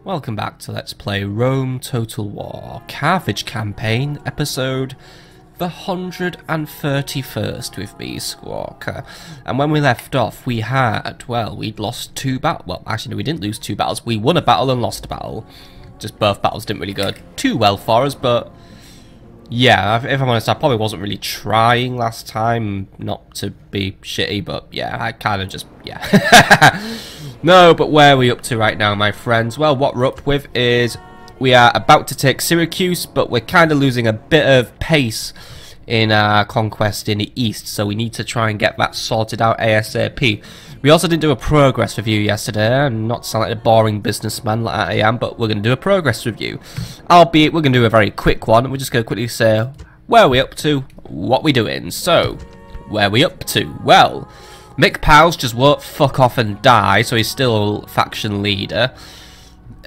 Welcome back to Let's Play Rome Total War Carthage Campaign, episode the 131st with me, Squawker. And when we left off, we had, well, we'd lost two battles. Well, actually, no, we didn't lose two battles. We won a battle and lost a battle. Just both battles didn't really go too well for us, but yeah, if I'm honest, I probably wasn't really trying last time not to be shitty, but yeah, I kind of just, yeah. No, but where are we up to right now, my friends? Well, what we're up with is we are about to take Syracuse, but we're kind of losing a bit of pace in our conquest in the east, so we need to try and get that sorted out ASAP. We also didn't do a progress review yesterday. I'm not sound like a boring businessman like I am, but we're going to do a progress review. Albeit, we're going to do a very quick one. We're just going to quickly say, where are we up to? What we doing? So, where are we up to? Well, Mikpiles just won't fuck off and die, so he's still faction leader.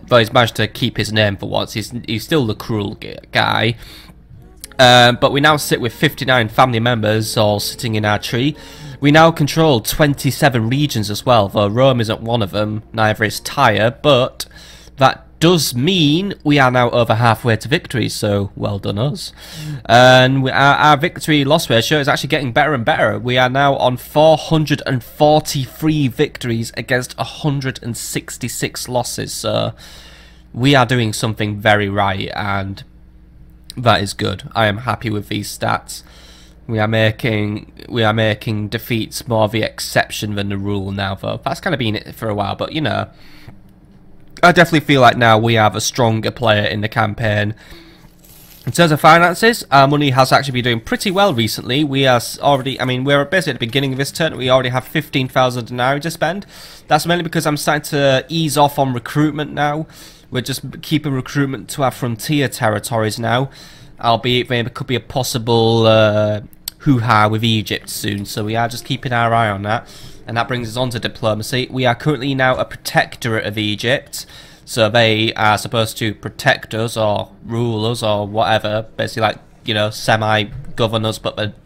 But he's managed to keep his name for once. He's still the cruel guy. But we now sit with 59 family members all sitting in our tree. We now control 27 regions as well, though Rome isn't one of them, neither is Tyre, but that does mean we are now over halfway to victory, so well done us. And our victory-loss ratio is actually getting better and better. We are now on 443 victories against 166 losses, so we are doing something very right, and that is good. I am happy with these stats. We are making defeats more the exception than the rule now, though. That's kind of been it for a while, but you know, I definitely feel like now we have a stronger player in the campaign. In terms of finances, our money has actually been doing pretty well recently. We are already, I mean, we're basically at the beginning of this turn. We already have 15,000 denarii to spend. That's mainly because I'm starting to ease off on recruitment now. We're just keeping recruitment to our frontier territories now. Albeit there could be a possible hoo-ha with Egypt soon, so we are just keeping our eye on that. And that brings us on to diplomacy. We are currently now a protectorate of Egypt, so they are supposed to protect us or rule us or whatever, basically like, you know, semi-govern us, but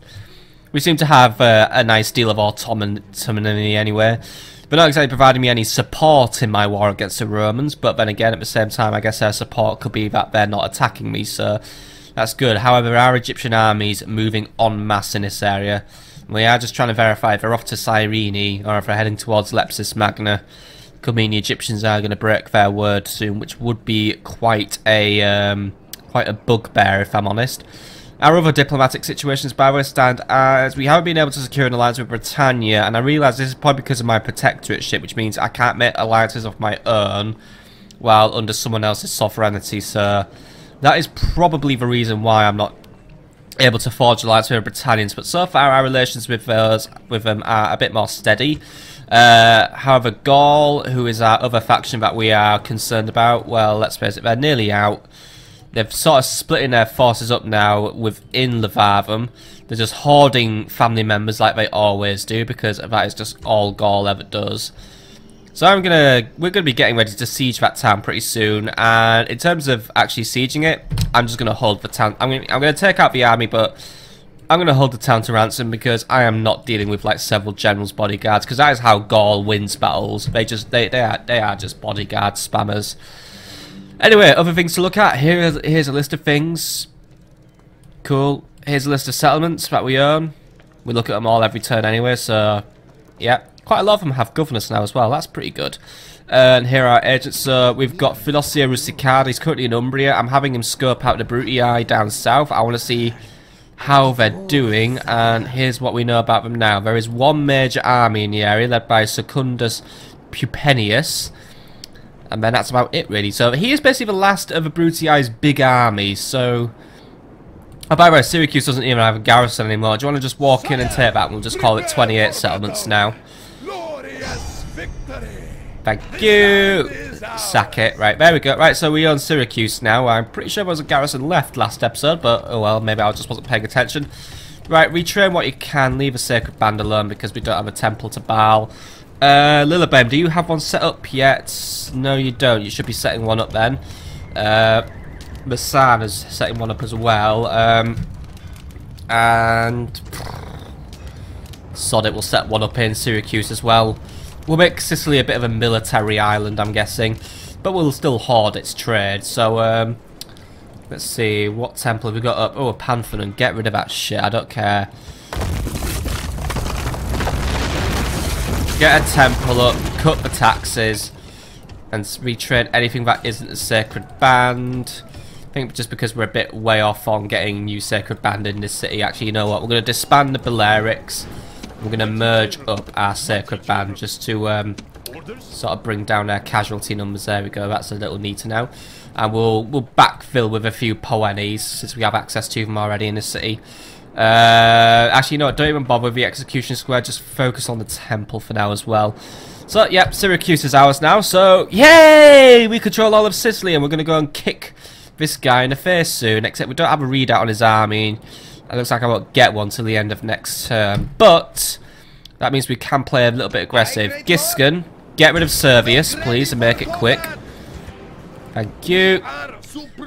we seem to have a nice deal of autonomy anyway. But not exactly providing me any support in my war against the Romans, but then again, at the same time, I guess their support could be that they're not attacking me, so that's good. However, our Egyptian army's moving en masse in this area. We are just trying to verify if they're off to Cyrene or if they're heading towards Lepsis Magna. Could mean the Egyptians are going to break their word soon, which would be quite a bugbear, if I'm honest. Our other diplomatic situations, by the way, stand as we haven't been able to secure an alliance with Britannia, and I realise this is probably because of my protectorate ship, which means I can't make alliances of my own while under someone else's sovereignty, so that is probably the reason why I'm not able to forge alliances with the Britannians. But so far, our relations with them are a bit more steady. However, Gaul, who is our other faction that we are concerned about, well, let's face it, they're nearly out. They've sort of splitting their forces up now within Levatum. They're just hoarding family members like they always do, because that is just all Gaul ever does. So we're gonna be getting ready to siege that town pretty soon, and in terms of actually sieging it, I'm just gonna hold the town. I'm gonna take out the army, but I'm gonna hold the town to ransom because I am not dealing with like several generals' bodyguards, because that is how Gaul wins battles. They are just bodyguard spammers. Anyway, other things to look at. Here's a list of things. Cool. Here's a list of settlements that we own. We look at them all every turn anyway, so yeah. Quite a lot of them have governors now as well. That's pretty good. And here are our agents. So we've got Philosia Rusicard. He's currently in Umbria. I'm having him scope out the Brutii down south. I want to see how they're doing. And here's what we know about them now. There is one major army in the area led by Secundus Pupenius. And then that's about it, really. So he is basically the last of the Brutii's big armies. So, oh, by the way, Syracuse doesn't even have a garrison anymore. Do you want to just walk in and take that? We'll just call it 28 settlements now. Thank you. Sack it. Right, there we go. Right, so we own Syracuse now. I'm pretty sure there was a garrison left last episode, but oh well, maybe I just wasn't paying attention. Right, retrain what you can. Leave a sacred band alone because we don't have a temple to Baal. Lilibem, do you have one set up yet? No, you don't. You should be setting one up then. Masan is setting one up as well. And sod it, we'll set one up in Syracuse as well. We'll make Sicily a bit of a military island, I'm guessing. but we'll still hoard its trade. So let's see, what temple have we got up? Oh, a Pantheon. Get rid of that shit, I don't care. Get a temple up, cut the taxes, and retrain anything that isn't a sacred band. I think just because we're a bit way off on getting new sacred band in this city. Actually, you know what? We're going to disband the Balearics. We're going to merge up our sacred band just to sort of bring down our casualty numbers. There we go. That's a little neater now. And we'll backfill with a few Poennies since we have access to them already in the city. Actually, you know what? Don't even bother with the execution square. Just focus on the temple for now as well. So, yep, Syracuse is ours now. So, yay! We control all of Sicily, and we're going to go and kick this guy in the face soon. Except we don't have a readout on his army. It looks like I won't get one till the end of next term. But that means we can play a little bit aggressive. Giscon, get rid of Servius, please, and make it quick. Thank you.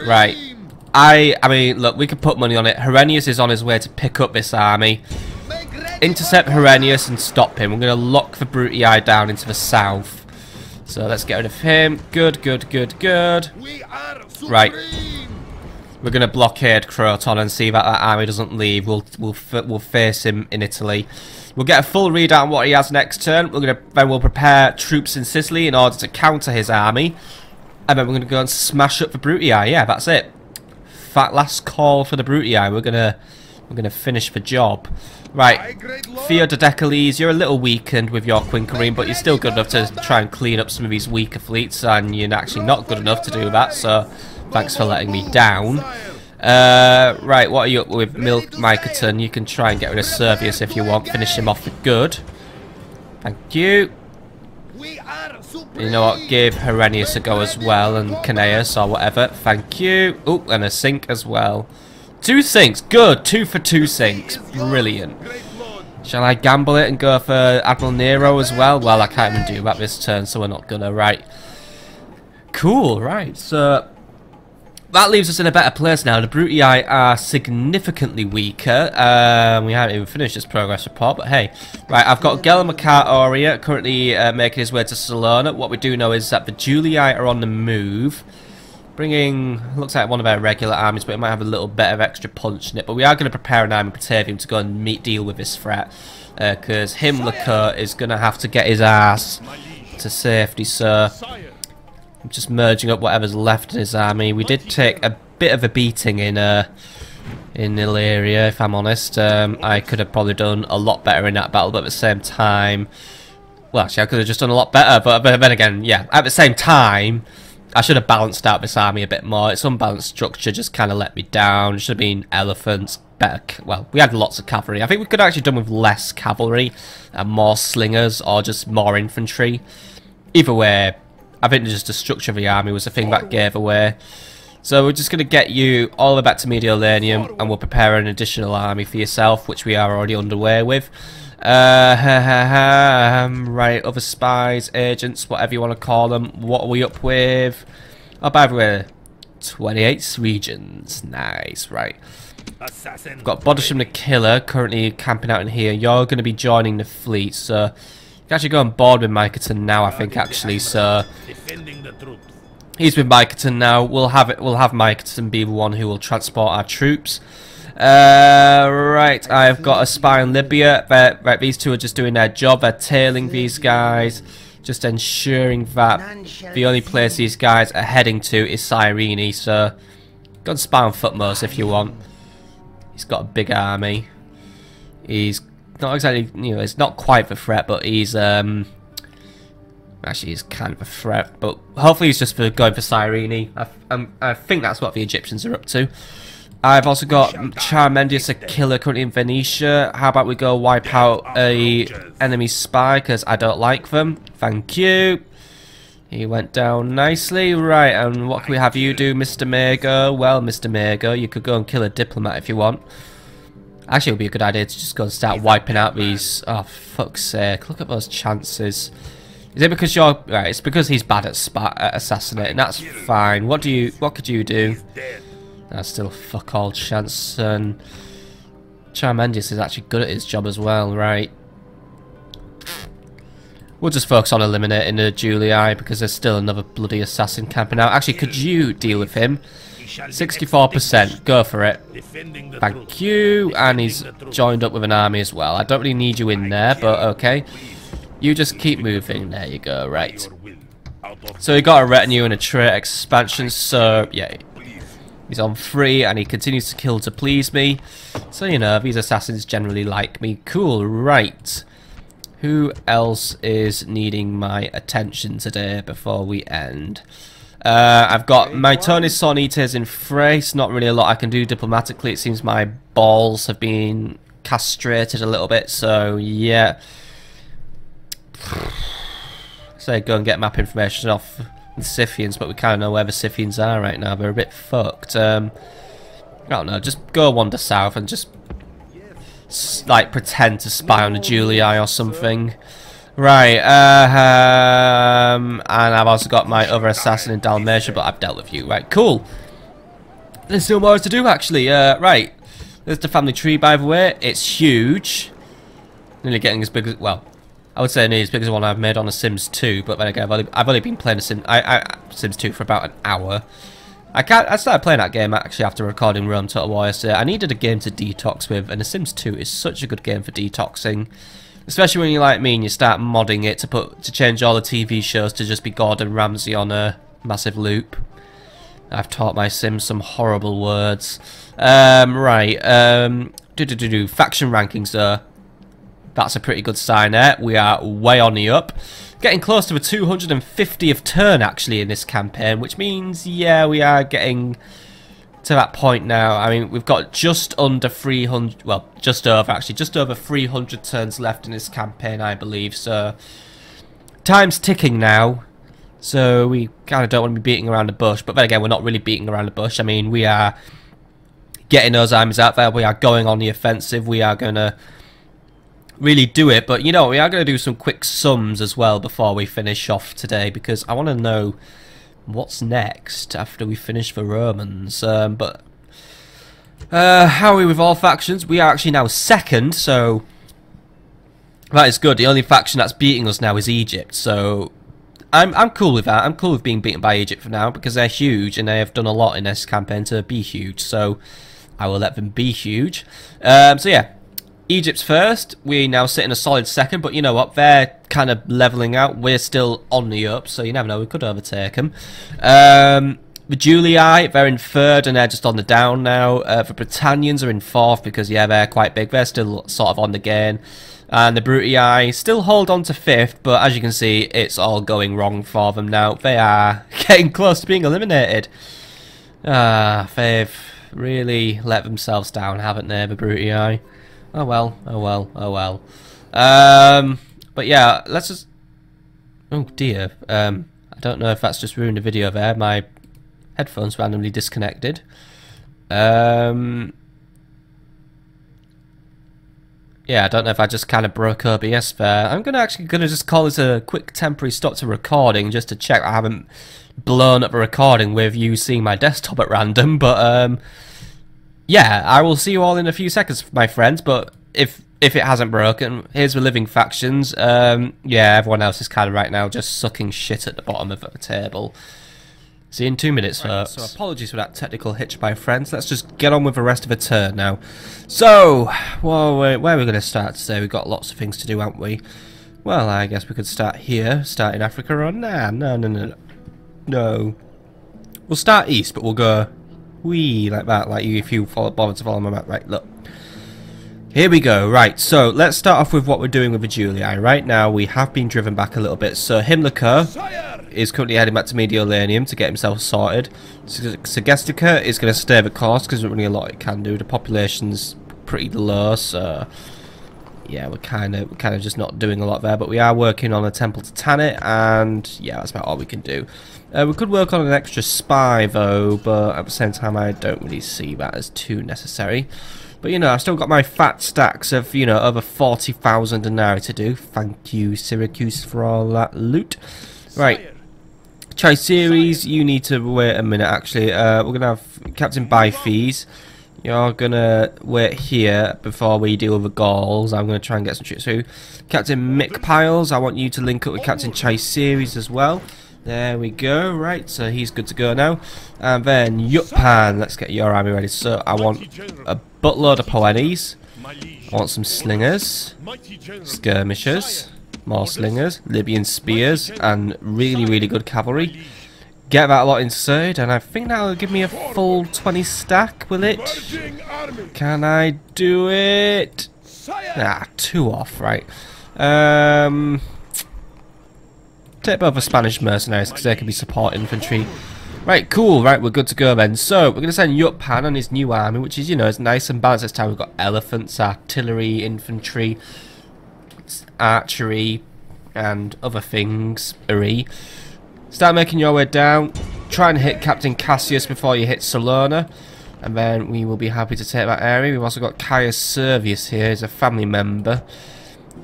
Right. I mean, look, we could put money on it. Herennius is on his way to pick up this army. Intercept Herennius and stop him. We're going to lock the Brutii down into the south. So let's get rid of him. Good, good, good, good. Right. We're going to blockade Croton and see that army doesn't leave. We'll face him in Italy. We'll get a full readout on what he has next turn. Then we'll prepare troops in Sicily in order to counter his army. And then we're going to go and smash up the Brutii. Yeah, that's it. That last call for the Brutii. We're gonna finish the job. Right, Theododecales, you're a little weakened with your Quinquereme, but you're still good enough to try and clean up some of these weaker fleets, and you're actually not good enough to do that, so thanks for letting me down. Right, what are you up with? Mycoton, you can try and get rid of Servius if you want, finish him off for good. Thank you. You know what, give Herennius a go as well, and Caneus or whatever. Thank you. Oh, and a sink as well. 2 sinks, good. 2 for 2 sinks, brilliant. Shall I gamble it and go for Admiral Nero as well? Well, I can't even do that this turn, so we're not gonna. Right. Cool, right. So that leaves us in a better place now. The Brutii are significantly weaker. We haven't even finished this progress report, but hey. Right, I've got Gelmacar Aurea currently making his way to Salona. What we do know is that the Julii are on the move. Bringing, looks like one of our regular armies, but it might have a little bit of extra punch in it. But we are going to prepare an army in Batavium to go and deal with this threat. Because Himmler is going to have to get his ass to safety, so I'm just merging up whatever's left in his army. We did take a bit of a beating in Illyria, if I'm honest. I could have probably done a lot better in that battle, but at the same time, well, actually, I could have just done a lot better. But then again, yeah, at the same time, I should have balanced out this army a bit more. Its unbalanced structure just kind of let me down. It should have been elephants. Better. Well, we had lots of cavalry. I think we could have actually done with less cavalry and more slingers, or just more infantry. Either way, I think just the structure of the army was the thing that gave away. So we're just going to get you all the way back to Mediolanium, and we'll prepare an additional army for yourself, which we are already underway with. Right, other spies, agents, whatever you want to call them. What are we up with? Oh, by the way, 28 regions. Nice, right. We've got Bodisham the Killer currently camping out in here. You're going to be joining the fleet, so you can actually go on board with Mycoton now, I think, actually. So he's with Mycoton now. We'll have Mycoton be the one who will transport our troops. Right, I've got a spy in Libya. Right, these two are just doing their job. They're tailing these guys, just ensuring that the only place these guys are heading to is Cyrene. So go and spy on Footmost if you want. He's got a big army. He's not exactly, you know, it's not quite the threat, but he's actually he's kind of a threat. But hopefully he's just going for Cyrene. I think that's what the Egyptians are up to. I've also got Charmendius, a killer, currently in Venetia. How about we go wipe out a enemy spy, because I don't like them. Thank you. He went down nicely. Right, and what can we have you do, Mr. Mago? Well, Mr. Mago, you could go and kill a diplomat if you want. Actually, it would be a good idea to just go and start wiping out these... Oh, fuck's sake. Look at those chances. Is it because you're... Right, it's because he's bad at assassinating. That's fine. What could you do? That's still a fuck all chance, and Charmendius is actually good at his job as well, right? We'll just focus on eliminating the Julii because there's still another bloody assassin camping out. Actually, could you deal with him? 64%. Go for it. Thank you. And he's joined up with an army as well. I don't really need you in there, but okay. You just keep moving. There you go. Right. So he got a retinue and a trait expansion. So, yeah. He's on 3 and he continues to kill to please me. So, you know, these assassins generally like me. Cool. Right. Who else is needing my attention today before we end? I've got my Tony Sonites in Thrace. Not really a lot I can do diplomatically. It seems my balls have been castrated a little bit. So, yeah. So go and get map information off the Scythians, but we kind of know where the Scythians are right now. They're a bit fucked. I don't know. Just go wander south and just like pretend to spy on the Julii or something. Right, and I've also got my other assassin in Dalmatia, but I've dealt with you. Right, cool. There's still more to do, actually. Right, there's the family tree, by the way. It's huge. Nearly getting as big as, well, I would say nearly as big as the one I've made on The Sims 2, but then again, I've only been playing Sims 2 for about an hour. I started playing that game actually after recording Rome Total War yesterday. I needed a game to detox with, and The Sims 2 is such a good game for detoxing. Especially when you're like me and you start modding it to change all the TV shows to just be Gordon Ramsay on a massive loop. I've taught my Sims some horrible words. Right. Faction rankings though. That's a pretty good sign there. We are way on the up. Getting close to a 250th turn actually in this campaign, which means, yeah, we are getting to that point now. I mean, we've got just under 300, well, just over actually, just over 300 turns left in this campaign, I believe. So, time's ticking now. So, we kind of don't want to be beating around the bush. But then again, we're not really beating around the bush. I mean, we are getting those armies out there. We are going on the offensive. We are going to really do it. But, you know, we are going to do some quick sums as well before we finish off today. Because I want to know what's next after we finish the Romans. But how are we with all factions? We are actually now second, so that is good. The only faction that's beating us now is Egypt, so I'm cool with that. I'm cool with being beaten by Egypt for now because they're huge and they have done a lot in this campaign to be huge, so I will let them be huge. So yeah, Egypt's first. We now sit in a solid second, but you know what? They're kind of leveling out. We're still on the up, so you never know. We could overtake them. The Julii, they're in third, and they're just on the down now. The Britannians are in fourth because, yeah, they're quite big. They're still sort of on the gain. And the Brutii still hold on to fifth, but as you can see, it's all going wrong for them now. They are getting close to being eliminated. They've really let themselves down, haven't they, the Brutii? Oh well, oh well, oh well. But yeah, let's just... Oh dear, I don't know if that's just ruined the video there. My headphones randomly disconnected. Yeah, I don't know if I just kind of broke OBS there. I'm gonna just call this a quick temporary stop to recording just to check I haven't blown up the recording with you seeing my desktop at random. But yeah, I will see you all in a few seconds, my friends. But if it hasn't broken, here's the living factions. Yeah, everyone else is kind of right now just sucking shit at the bottom of the table. See you in 2 minutes, folks. So apologies for that technical hitch, my friends. Let's just get on with the rest of the turn now. So, well, where are we going to start today? We've got lots of things to do, haven't we? Well, I guess we could start here, start in Africa, or no. We'll start east, but we'll go wee like that, like you if you bother to follow my map. Right, look. Here we go. Right, so let's start off with what we're doing with the Julii. Right now, we have been driven back a little bit. So Himliker is currently heading back to Mediolanium to get himself sorted. Segestica is going to stay the course because there's not really a lot it can do. The population's pretty low, so yeah, we're kind of just not doing a lot there. But we are working on a temple to Tanit, and yeah, that's about all we can do. We could work on an extra spy though, but at the same time, I don't really see that as too necessary. But, you know, I've still got my fat stacks of, you know, over 40,000 denarii to do. Thank you, Syracuse, for all that loot. Right. Triceres, you need to wait a minute, actually. We're going to have Captain Bifes. You're gonna wait here before we deal with the Gauls. I'm gonna try and get some troops through. Captain Mikpiles, I want you to link up with Captain Chaiseries as well. There we go. Right, so he's good to go now. And then Yupan, let's get your army ready. So I want a buttload of Poenes. I want some slingers, skirmishers, more slingers, Libyan spears, and really, really good cavalry. Get that lot inserted, and I think that'll give me a full 20 stack, will it? Can I do it? Ah, 2 off, right. Take both the Spanish mercenaries, because they can be support infantry. Right, cool, right, we're good to go then. So, we're going to send Yupan on his new army, which is, you know, it's nice and balanced this time. We've got elephants, artillery, infantry, archery, and other things. Start making your way down. Try and hit Captain Cassius before you hit Salona. And then we will be happy to take that area. We've also got Caius Servius here. He's a family member.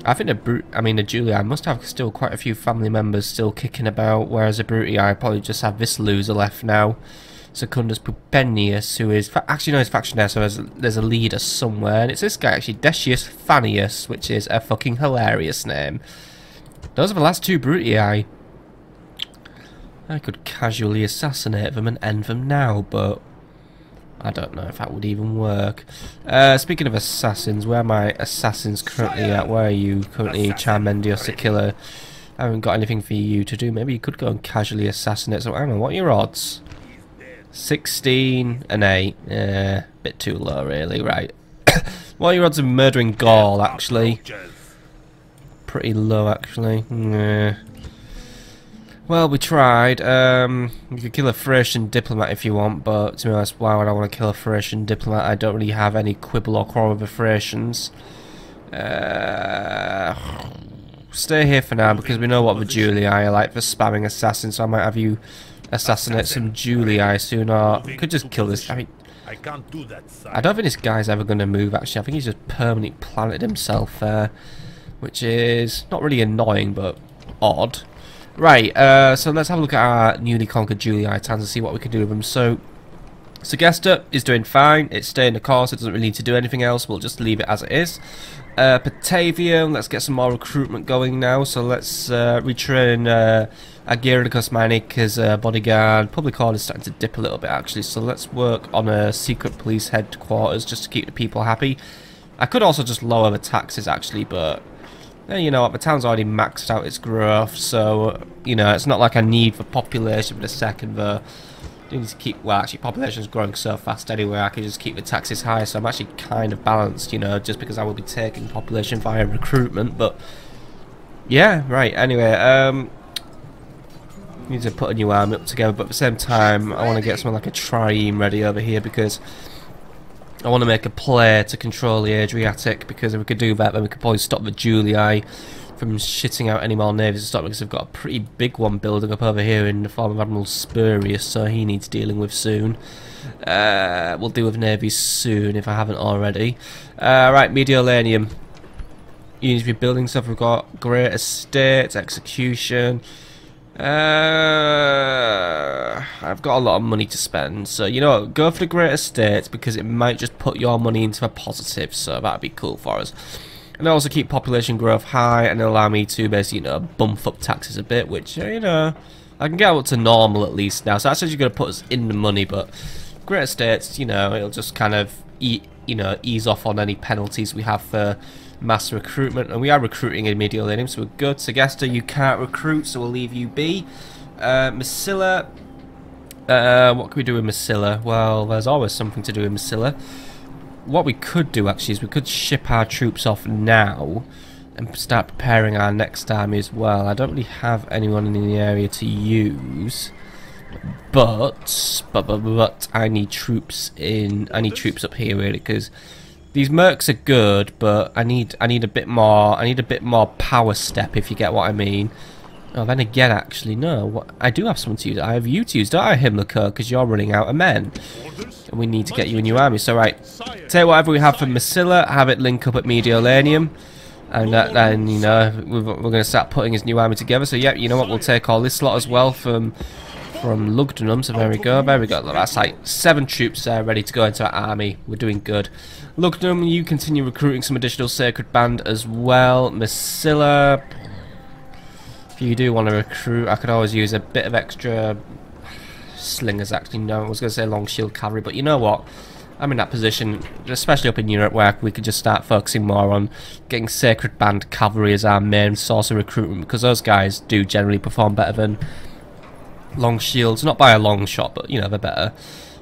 I think the Julii must have still quite a few family members still kicking about, whereas the Brutii probably just have this loser left now. Secundus Pupenius, who is... Actually, no, he's factionaire, so there's a leader somewhere. And it's this guy, actually, Decius Fannius, which is a fucking hilarious name. Those are the last 2 Brutii. I could casually assassinate them and end them now, but... I don't know if that would even work. Speaking of assassins, where are my assassins currently at? Where are you currently, Charmendios the Killer? I haven't got anything for you to do. Maybe you could go and casually assassinate. So I don't know, what are your odds? 16 and 8. Yeah, bit too low really, right. What are your odds of murdering Gaul, actually? Pretty low, actually. Yeah. Well, we tried. You could kill a Thracian diplomat if you want, but to be honest, why would I want to kill a Thracian diplomat? I don't really have any quibble or quarrel with the Thracians. Stay here for now, because we know what the Julii are like for spamming assassins, so I might have you assassinate some Julii soon, or we could just kill this. I mean, I don't think this guy's ever going to move, actually. I think he's just permanently planted himself there, which is not really annoying, but odd. Right, so let's have a look at our newly conquered Julii towns and see what we can do with them. So, Segesta is doing fine. It's staying the course. It doesn't really need to do anything else. We'll just leave it as it is. Patavium, let's get some more recruitment going now. So let's retrain Agiricus Manic as a bodyguard. Public order is starting to dip a little bit, actually. So let's work on a secret police headquarters just to keep the people happy. I could also just lower the taxes, actually, but... you know what, the town's already maxed out its growth, so, you know, it's not like I need for population for the second, though. I need to keep, well, actually, population's growing so fast anyway, I can just keep the taxes high, so I'm actually kind of balanced, you know, just because I will be taking population via recruitment, but, yeah, right, anyway, need to put a new army up together, but at the same time, I want to get something like a trireme ready over here, because... I want to make a play to control the Adriatic, because if we could do that, then we could probably stop the Julii from shitting out any more navies and stop, because they've got a pretty big one building up over here in the form of Admiral Spurius, so he needs dealing with soon. We'll deal with navies soon if I haven't already. Right, Mediolanium. You need to be building stuff. We've got Great Estates, Execution. I've got a lot of money to spend, so you know what, go for the Great Estates, because it might just put your money into a positive, so that'd be cool for us. And also keep population growth high and allow me to basically, you know, bump up taxes a bit, which, you know, I can get up to normal at least now, so that's actually going to put us in the money, but Great Estates, you know, it'll just kind of ease off on any penalties we have for mass recruitment, and we are recruiting in Mediolanium, so we're good. Segesta, you can't recruit, so we'll leave you be. Massilla, what can we do with Massilla? Well, there's always something to do with Massilla. What we could do actually is we could ship our troops off now and start preparing our next army as well. I don't really have anyone in the area to use, but I need troops in. I need troops up here really, because these mercs are good, but I need a bit more. I need a bit more power step, if you get what I mean. Oh, then again, actually, no. I do have someone to use. I have you to use, don't I, Himmler? Because you're running out of men, and we need to get you a new army. So, right, take whatever we have from Massilla, have it link up at Mediolanium, and then, you know, we're going to start putting his new army together. So, yeah, you know what? We'll take all this lot as well from from Lugdunum, so there we go, that's like 7 troops there ready to go into our army. We're doing good. Lugdunum, you continue recruiting some additional Sacred Band as well. Masilla, if you do want to recruit, I could always use a bit of extra slingers actually. No, I was going to say long shield cavalry, but you know what? I'm in that position, especially up in Europe, where we could just start focusing more on getting Sacred Band cavalry as our main source of recruitment, because those guys do generally perform better than long shields. Not by a long shot, but, you know, they're better.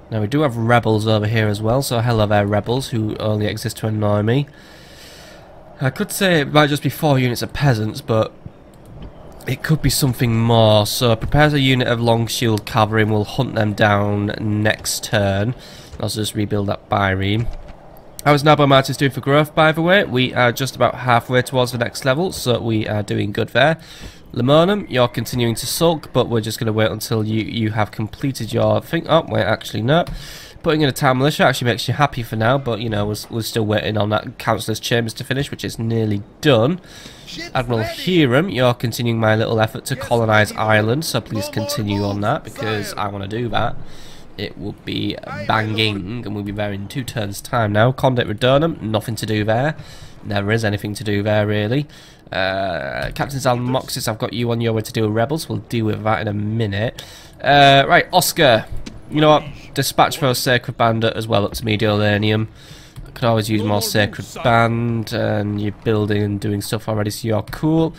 Now, we do have rebels over here as well, so hello there, rebels, who only exist to annoy me. I could say it might just be 4 units of peasants, but it could be something more. So, prepares a unit of long shield cavalry and we'll hunt them down next turn. I'll just rebuild that Byrene. How is Nabo Martis doing for growth, by the way? We are just about halfway towards the next level, so we are doing good there. Lemonum, you're continuing to sulk, but we're just going to wait until you have completed your thing. Oh, wait, actually, no. Putting in a town militia actually makes you happy for now, but, you know, we're still waiting on that councillor's chambers to finish, which is nearly done. Admiral Hiram, you're continuing my little effort to colonise Ireland, so please continue on that, because I want to do that. It will be banging, and we'll be there in 2 turns' time now. Condit Redonum, nothing to do there. Never is anything to do there, really. Captain Zalmoxis, I've got you on your way to deal with rebels. We'll deal with that in a minute. Right, Oscar. You know what? Dispatch those Sacred Band as well up to Mediolanium. I could always use more Sacred Band, and you're building and doing stuff already, so you're cool.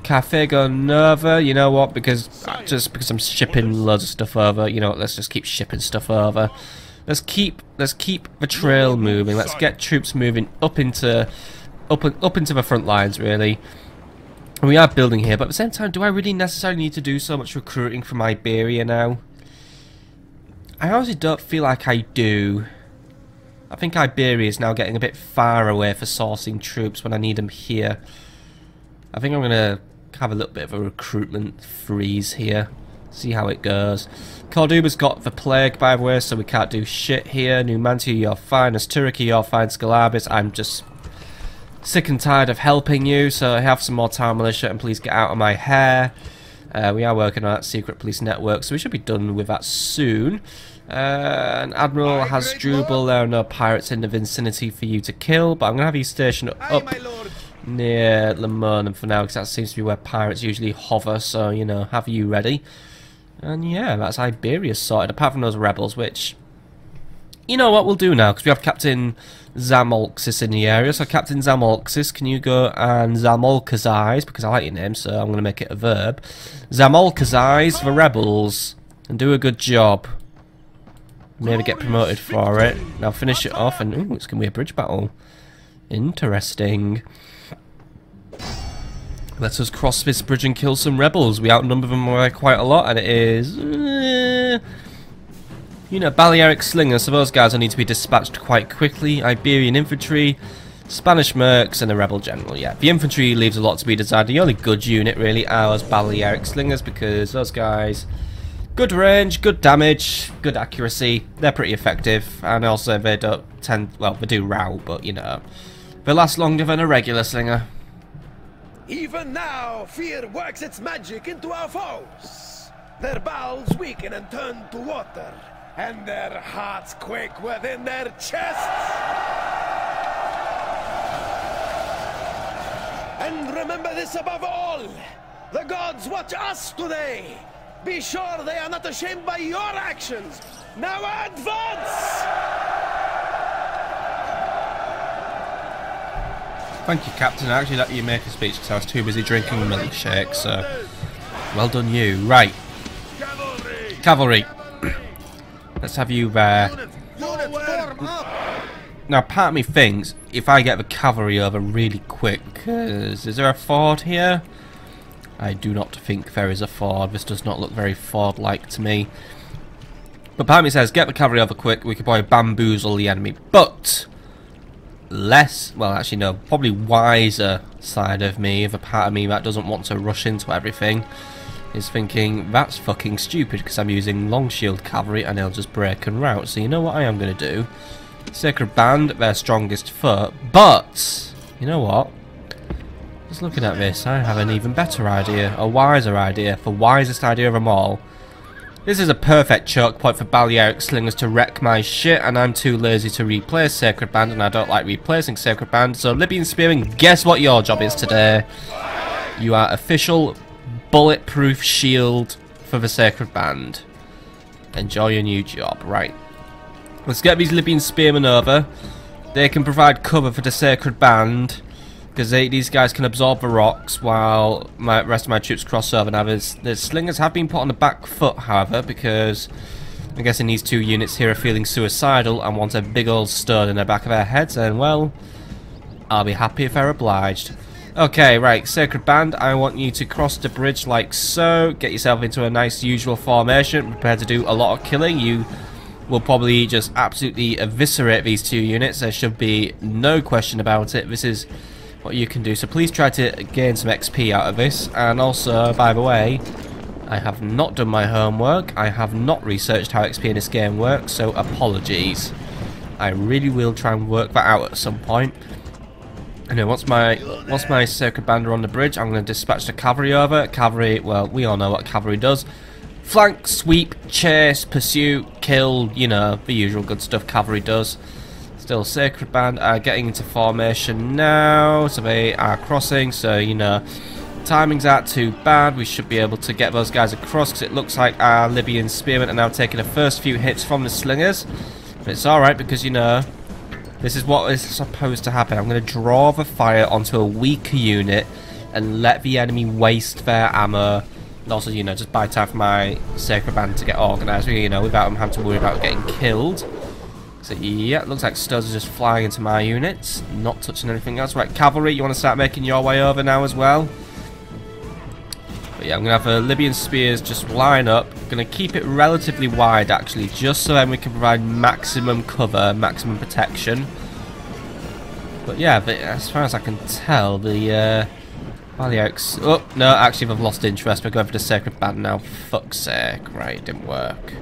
Carthago Nova, you know what, because I'm shipping loads of stuff over, you know, let's just keep shipping stuff over. Let's keep the trail moving. Let's get troops moving up into the front lines, really. And we are building here, but at the same time, do I really necessarily need to do so much recruiting from Iberia now? I honestly don't feel like I do. I think Iberia is now getting a bit far away for sourcing troops when I need them here. I think I'm going to have a little bit of a recruitment freeze here. See how it goes. Corduba's got the plague, by the way, so we can't do shit here. Numantia, you're fine. Asturiki, you're fine. Scalabis, I'm just sick and tired of helping you, so have some more town militia and please get out of my hair. We are working on that secret police network, so we should be done with that soon. And Admiral has Drubal. There are no pirates in the vicinity for you to kill, but I'm going to have you stationed up near Lemonum for now, because that seems to be where pirates usually hover, so, you know, have you ready. And yeah, that's Iberia sorted, apart from those rebels, which, you know what we'll do now, because we have Captain Zamolxis in the area. So Captain Zamolxis, can you go and Zamolkazize, because I like your name, so I'm going to make it a verb. Zamolkazize the rebels, and do a good job. Maybe get promoted for it. Now finish it off, and ooh, it's going to be a bridge battle. Interesting. Let us cross this bridge and kill some rebels. We outnumber them by quite a lot, and it is... you know, Balearic Slingers, so those guys will need to be dispatched quite quickly. Iberian Infantry, Spanish Mercs, and a Rebel General, yeah. The infantry leaves a lot to be desired. The only good unit, really, are those Balearic Slingers, because those guys... good range, good damage, good accuracy. They're pretty effective, and also they don't tend... well, they do rout, but, you know... they last longer than a regular slinger. Even now, fear works its magic into our foes. Their bowels weaken and turn to water, and their hearts quake within their chests. And remember this above all, the gods watch us today. Be sure they are not ashamed by your actions. Now advance! Thank you, Captain. I actually let you make a speech because I was too busy drinking a milkshake, so... well done you. Right. Cavalry. Let's have you there. Now, part of me thinks, if I get the cavalry over really quick... is there a ford here? I do not think there is a ford. This does not look very ford-like to me. But part of me says, get the cavalry over quick, we could probably bamboozle the enemy. But... less, well actually no, probably wiser side of me, the part of me that doesn't want to rush into everything, is thinking that's fucking stupid because I'm using long shield cavalry and they'll just break and rout. So you know what I am going to do? Sacred Band, their strongest foot, but you know what? Just looking at this, I have an even better idea, a wiser idea, the wisest idea of them all. This is a perfect choke point for Balearic Slingers to wreck my shit, and I'm too lazy to replace Sacred Band, and I don't like replacing Sacred Band. So Libyan Spearman, guess what your job is today? You are official bulletproof shield for the Sacred Band. Enjoy your new job. Right. Let's get these Libyan Spearmen over. They can provide cover for the Sacred Band, because these guys can absorb the rocks while the rest of my troops cross over. Now, the Slingers have been put on the back foot, however, because I'm guessing these two units here are feeling suicidal and want a big old stud in the back of their heads, and, well, I'll be happy if they're obliged. Okay, right, Sacred Band, I want you to cross the bridge like so. Get yourself into a nice usual formation. Prepare to do a lot of killing. You will probably just absolutely eviscerate these two units. There should be no question about it. This is what you can do, so please try to gain some XP out of this. And also, by the way, I have not done my homework. I have not researched how XP in this game works, so apologies. I really will try and work that out at some point. Anyway, once my Sacred Band are on the bridge, I'm going to dispatch the cavalry over. Cavalry, well, we all know what cavalry does. Flank, sweep, chase, pursue, kill, you know, the usual good stuff cavalry does. Still, Sacred Band are getting into formation now, so they are crossing, so, you know, timing's not too bad. We should be able to get those guys across, because it looks like our Libyan Spearmen are now taking the first few hits from the Slingers. But it's alright, because, you know, this is what is supposed to happen. I'm going to draw the fire onto a weaker unit and let the enemy waste their ammo. And also, you know, just buy time for my Sacred Band to get organised, you know, without them having to worry about getting killed. So yeah, it looks like studs are just flying into my units, not touching anything else. Right, cavalry, you want to start making your way over now as well? But yeah, I'm going to have the Libyan spears just line up. Going to keep it relatively wide, actually, just so then we can provide maximum cover, maximum protection. But yeah, as far as I can tell, the Balearics... Oh, no, actually they've lost interest. We're going for the Sacred Band now. Fuck's sake. Right, it didn't work.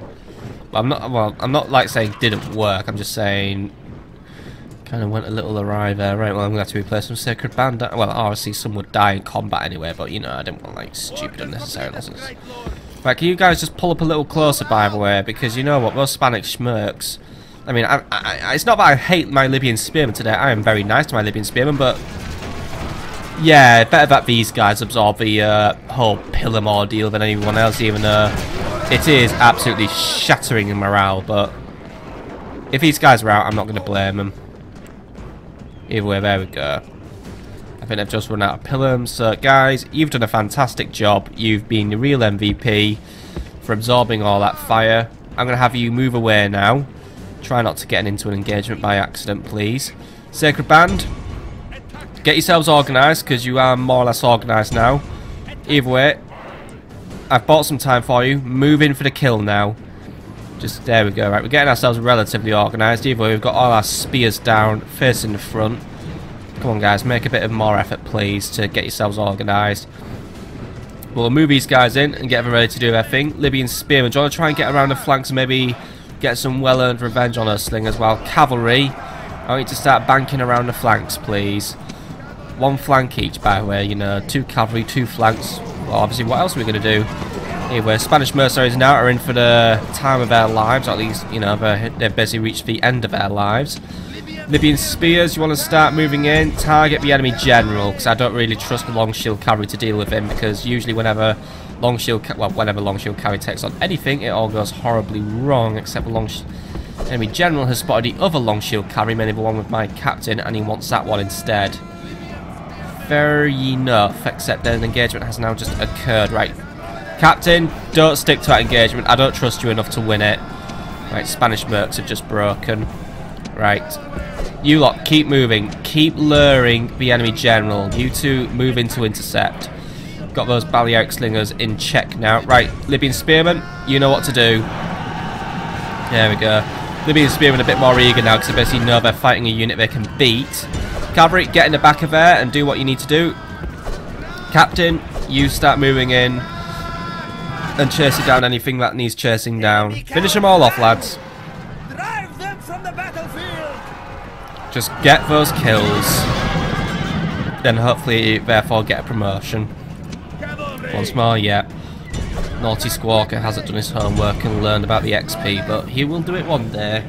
I'm not like saying didn't work, I'm just saying kind of went a little awry there. Right, well, I'm going to have to replace some Sacred Band. Well, obviously some would die in combat anyway, but, you know, I didn't want, like, stupid unnecessary losses. Right, can you guys just pull up a little closer, by the way, because you know what, those Spanish schmirks, I mean, it's not that I hate my Libyan Spearmen today, I am very nice to my Libyan Spearmen, but yeah, better that these guys absorb the whole Pilum ordeal than anyone else, even though it is absolutely shattering in morale. But if these guys are out, I'm not going to blame them. Either way, there we go. I think they've just run out of Pilums. So, guys, you've done a fantastic job. You've been the real MVP for absorbing all that fire. I'm going to have you move away now. Try not to get into an engagement by accident, please. Sacred Band, get yourselves organised, because you are more or less organised now. Either way, I've bought some time for you. Move in for the kill now. Just, there we go. Right, we're getting ourselves relatively organised. Either way, we've got all our spears down, facing the front. Come on, guys, make a bit of more effort, please, to get yourselves organised. We'll move these guys in and get them ready to do their thing. Libyan Spearmen, do you want to try and get around the flanks and maybe get some well-earned revenge on our Slingers? While Cavalry, I want you to start banking around the flanks, please. One flank each, by the way, you know, 2 cavalry, 2 flanks. Well, obviously, what else are we going to do? Anyway, Spanish mercenaries now are in for the time of their lives, or at least, you know, they've basically reached the end of their lives. Libyan spears, you want to start moving in, target the enemy general, because I don't really trust the long shield cavalry to deal with him, because usually whenever long shield cavalry takes on anything, it all goes horribly wrong, except the enemy general has spotted the other long shield cavalry, mainly the one with my captain, and he wants that one instead. Fair enough, except that an engagement has now just occurred. Right, Captain, don't stick to that engagement. I don't trust you enough to win it. Right, Spanish mercs have just broken. Right, you lot, keep moving. Keep luring the enemy general. You two move in to intercept. Got those Balearic Slingers in check now. Right, Libyan Spearmen, you know what to do. There we go. Libyan Spearmen a bit more eager now, because they basically know they're fighting a unit they can beat. Cavalry, get in the back of there and do what you need to do. Captain, you start moving in and chasing down anything that needs chasing down. Finish them all off, lads. Drive them from the battlefield. Just get those kills. Then hopefully, therefore, get a promotion. Once more, yeah. Naughty Squawker hasn't done his homework and learned about the XP, but he will do it one day.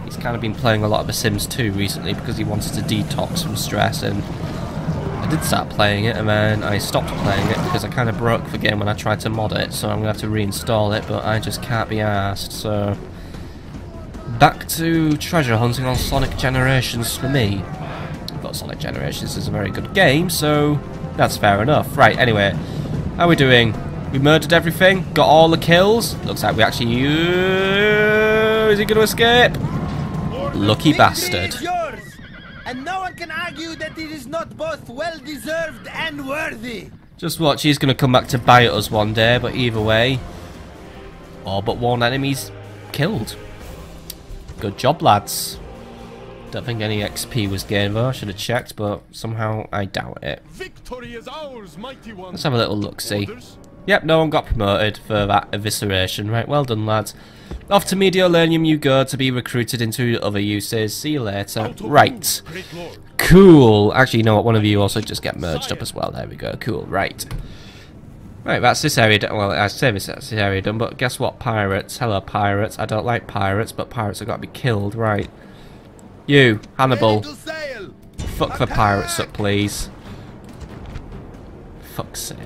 He's kind of been playing a lot of The Sims 2 recently because he wanted to detox from stress, and I did start playing it and then I stopped playing it because I kind of broke the game when I tried to mod it, so I'm going to have to reinstall it, but I just can't be arsed, so back to treasure hunting on Sonic Generations for me. But Sonic Generations is a very good game, so that's fair enough. Right, anyway, how are we doing? We murdered everything, got all the kills. Looks like we actually... is he going to escape? Lucky bastard. And no one can argue that it is not both well-deserved and worthy. Just watch, he's going to come back to bite us one day, but either way, all but one enemy's killed. Good job, lads. Don't think any XP was gained though, I should have checked, but somehow I doubt it. Victory is ours, mighty one. Let's have a little look-see. Yep, no one got promoted for that evisceration. Right, well done, lads. Off to Meteorlanium you go to be recruited into other uses. See you later. Right. Cool. Actually, you know what? One of you also just get merged up as well. There we go. Cool. Right. Right, that's this area done. Well, I say that's this area done, but guess what, pirates? Hello, pirates. I don't like pirates, but pirates have got to be killed. Right. You, Hannibal. Fuck the pirates up, please. Fuck's sake.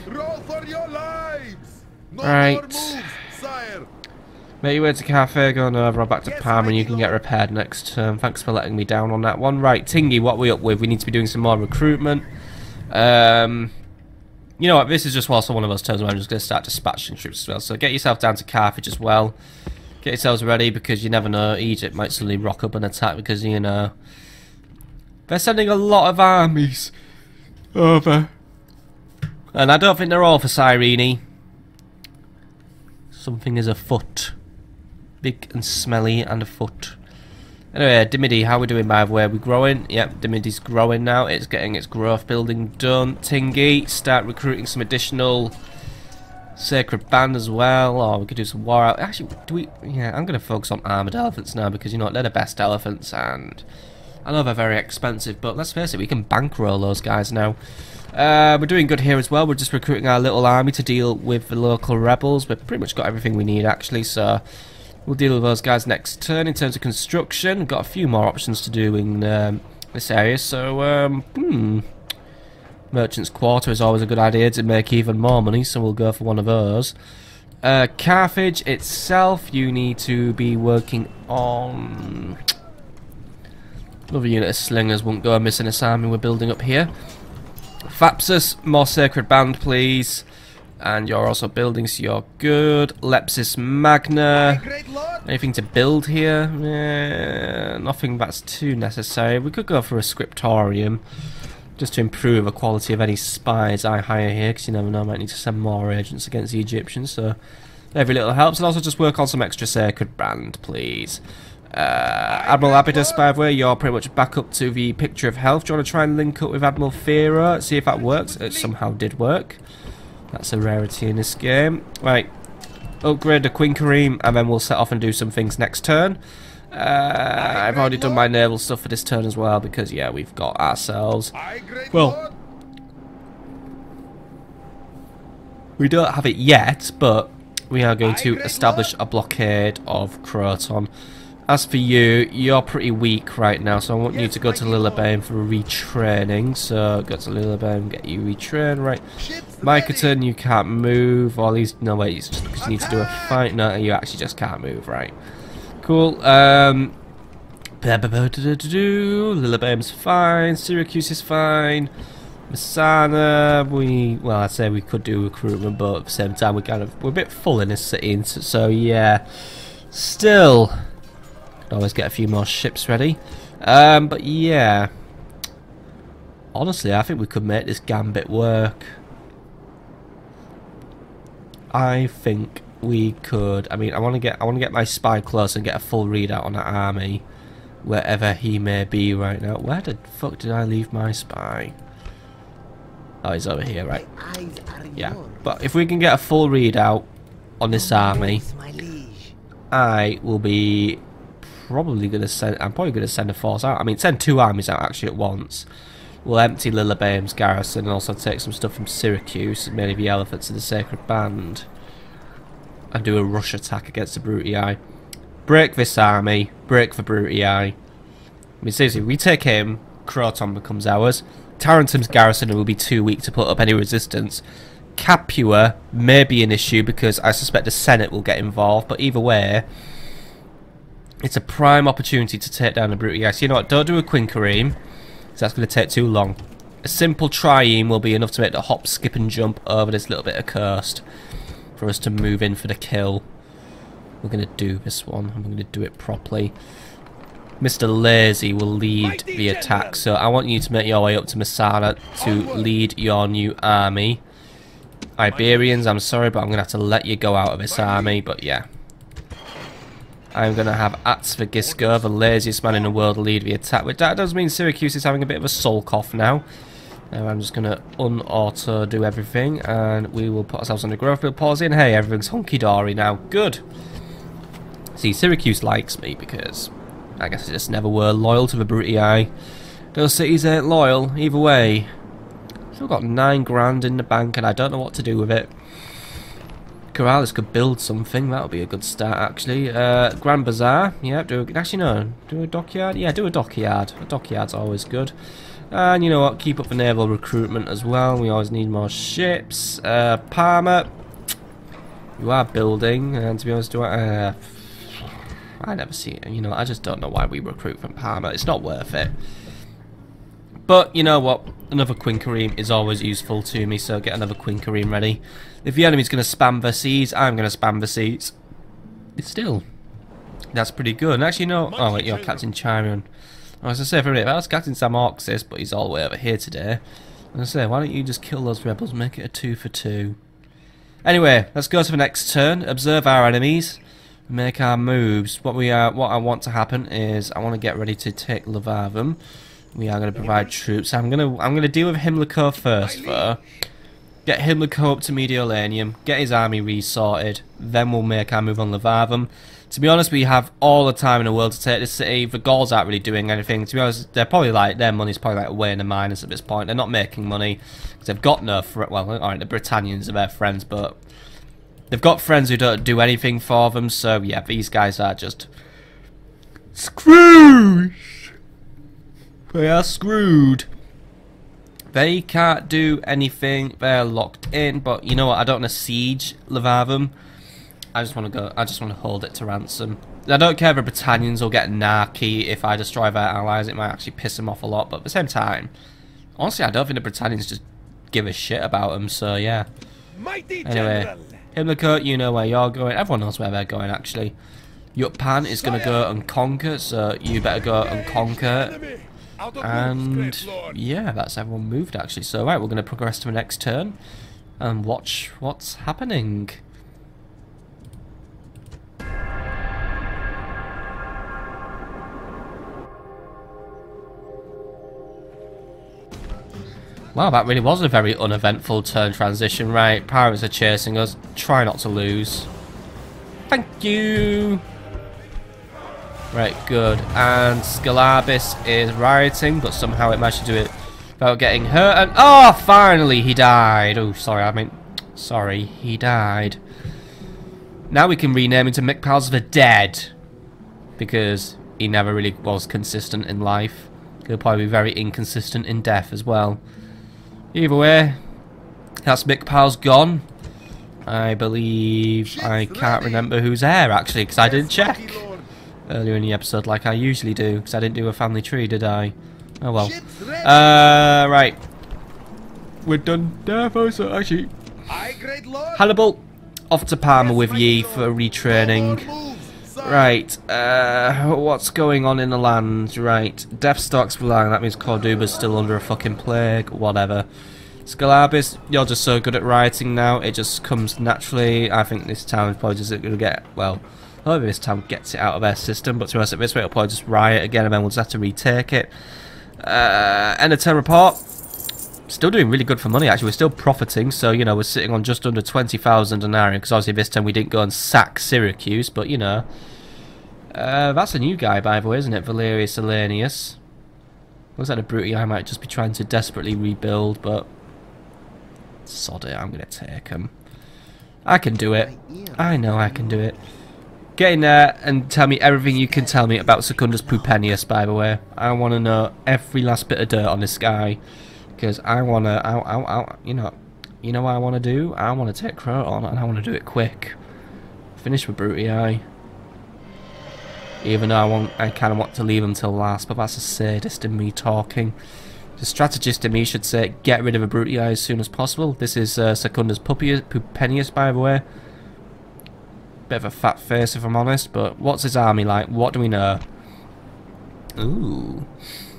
Roll for your lives. No Right. more moves, sire. Make your way to cafe, going over or back to Palm, and you can get repaired next term. Thanks for letting me down on that one. Right, Tingy, what are we up with? We need to be doing some more recruitment. You know what, this is just whilst one of us turns around, I'm just going to start dispatching troops as well. So get yourself down to Carthage as well. Get yourselves ready, because you never know, Egypt might suddenly rock up and attack, because, you know, they're sending a lot of armies over. And I don't think they're all for Cyrene. Something is afoot. Big and smelly and afoot. Anyway, Dimity, how are we doing by the way? Are we growing? Yep, Dimity's growing now. It's getting its growth building done. Tingy, start recruiting some additional Sacred Band as well. Or we could do some war out. Actually, do we... Yeah, I'm going to focus on armoured elephants now because, you know what, they're the best elephants and I know they're very expensive, but let's face it, we can bankroll those guys now. We're doing good here as well. We're just recruiting our little army to deal with the local rebels. We've pretty much got everything we need actually, so we'll deal with those guys next turn. In terms of construction, we've got a few more options to do in this area, so Merchant's Quarter is always a good idea to make even more money, so we'll go for one of those. Carthage itself, you need to be working on... Another unit of slingers won't go amiss in this army we're building up here. Thapsus, more Sacred Band please. And you're also building, so you're good. Lepsis Magna. Anything to build here? Nothing that's too necessary. We could go for a scriptorium, just to improve the quality of any spies I hire here, because you never know, I might need to send more agents against the Egyptians, so every little helps. And also just work on some extra Sacred Band, please. Admiral Abydus, by the way, you're pretty much back up to the picture of health. Do you want to try and link up with Admiral Fira, see if that works? It somehow did work. That's a rarity in this game. Right, upgrade the Queen Kareem, and then we'll set off and do some things next turn. I've already done my naval stuff for this turn as well, because, yeah, we've got ourselves... Well, we don't have it yet, but we are going to establish a blockade of Croton. As for you, you're pretty weak right now, so I want you to go to Lillibane for retraining. So, go to Lillibane, get you retrained, right. Mycoton, you can't move, or at least, no wait, it's just because you need to do a fight. No, you actually just can't move, right. Cool, Lillibane's fine, Syracuse is fine, Messana, well, I'd say we could do recruitment, but at the same time, we're a bit full in this city, so yeah, still... Always get a few more ships ready. But yeah. Honestly, I think we could make this gambit work. I think we could. I mean, I want to get my spy close and get a full readout on that army, wherever he may be right now. Where the fuck did I leave my spy? Oh, he's over here, right? Yeah. But if we can get a full readout on this army, I will be probably going to send... I'm probably going to send a force out. I mean, send two armies out actually at once. We'll empty Lillibane's garrison and also take some stuff from Syracuse, mainly the elephants of the Sacred Band. and do a rush attack against the Brutii. Break this army. Break the Brutii. I mean, seriously, we take him, Croton becomes ours. Tarentum's garrison will be too weak to put up any resistance. Capua may be an issue because I suspect the Senate will get involved, but either way, it's a prime opportunity to take down the Brutii. So you know what, don't do a Quinquereme, because that's going to take too long. A simple trieme will be enough to make the hop, skip and jump over this little bit of cursed for us to move in for the kill. We're going to do this one, and we're going to do it properly. Mr. Lazy will lead the attack, so I want you to make your way up to Messana to lead your new army. Iberians, I'm sorry, but I'm going to have to let you go out of this army, but yeah. I'm going to have Atzvagiska, the laziest man in the world, lead the attack, which that does mean Syracuse is having a bit of a sulk off now. I'm just going to un-auto do everything, and we will put ourselves on the growth build pause in. Hey, everything's hunky-dory now. Good. See, Syracuse likes me because I guess I just never were loyal to the Brutii. Those cities ain't loyal, either way. Still got 9 grand in the bank and I don't know what to do with it. Corrales could build something, that would be a good start actually. Grand Bazaar, yeah, actually no, do a dockyard? Yeah, do a dockyard. A dockyard's always good. And you know what, keep up the naval recruitment as well, we always need more ships. Parma, you are building, and to be honest, I never see it, you know, I just don't know why we recruit from Parma, it's not worth it. But, you know what, another Quinquereme is always useful to me, so get another Quinquereme ready. If the enemy's going to spam the seas, I'm going to spam the seas. Still, that's pretty good. And actually, no, oh wait, you're Captain Chiron. I was going to say for a minute, that was Captain Samorxis, but he's all the way over here today. I was going to say, why don't you just kill those rebels, make it a 2 for 2. Anyway, let's go to the next turn, observe our enemies. Make our moves. What I want to happen is I want to get ready to take Levarvum. We are going to provide troops. I'm going to deal with Himlico first, though. Get Himlico up to Mediolanium. Get his army resorted. Then we'll make our move on Levarvum. To be honest, we have all the time in the world to take this city. The Gauls aren't really doing anything. To be honest, they're probably like their money's probably like way in the minus at this point. They're not making money because they've got no. Well, alright, the Britannians are their friends, but they've got friends who don't do anything for them. So yeah, these guys are just screwed. They are screwed. They can't do anything. They're locked in. But you know what? I don't want to siege Levarvum. I just want to go. I just want to hold it to ransom. I don't care if the Britannians will get narky if I destroy their allies. It might actually piss them off a lot. But at the same time, honestly, I don't think the Britannians just give a shit about them. So yeah. Anyway, Himlico, you know where you're going. Everyone knows where they're going actually. Yutpan is going to go and conquer. So you better go and conquer. And yeah, that's everyone moved actually. So right, we're going to progress to the next turn and watch what's happening. Wow, that really was a very uneventful turn transition. Right, pirates are chasing us. Try not to lose. Thank you. Right, good. And Scalabis is rioting, but somehow it managed to do it without getting hurt. And oh, finally he died. Oh, sorry, he died. Now we can rename him to Mikpiles the Dead, because he never really was consistent in life. He'll probably be very inconsistent in death as well. Either way, that's Mikpiles gone. I believe I can't remember who's there actually, because I didn't check earlier in the episode like I usually do, because I didn't do a family tree, did I? Oh well. Right. We're done there, folks. So actually, Hannibal, off to Parma with ye for retraining. Right, what's going on in the land? Right, death stalks for long. That means Corduba's still under a fucking plague. Whatever. Scalabis, you're just so good at rioting now. It just comes naturally. I think this town is probably just going to get, well, hopefully this town gets it out of their system. But to us at this rate, it'll probably just riot again, and then we'll just have to retake it. End of turn report. Still doing really good for money, actually. We're still profiting, so, you know, we're sitting on just under 20,000 denarii, because obviously this time we didn't go and sack Syracuse, but, you know. That's a new guy, by the way, isn't it? Valerius Alanius. Looks like the Brutii I might just be trying to desperately rebuild, but sod it, I'm going to take him. I can do it. I know I can do it. Get in there and tell me everything you can tell me about Secundus Pupenius, by the way. I want to know every last bit of dirt on this guy. Because I want to, you know what I want to do? I want to take Croton and I want to do it quick. Finish with Brutii. Even though I kind of want to leave him till last, but that's a sadist in me talking. The strategist in me should say, get rid of a Brutii as soon as possible. This is Secundus Pupenius, by the way. Bit of a fat face, if I'm honest, but what's his army like? What do we know? Ooh.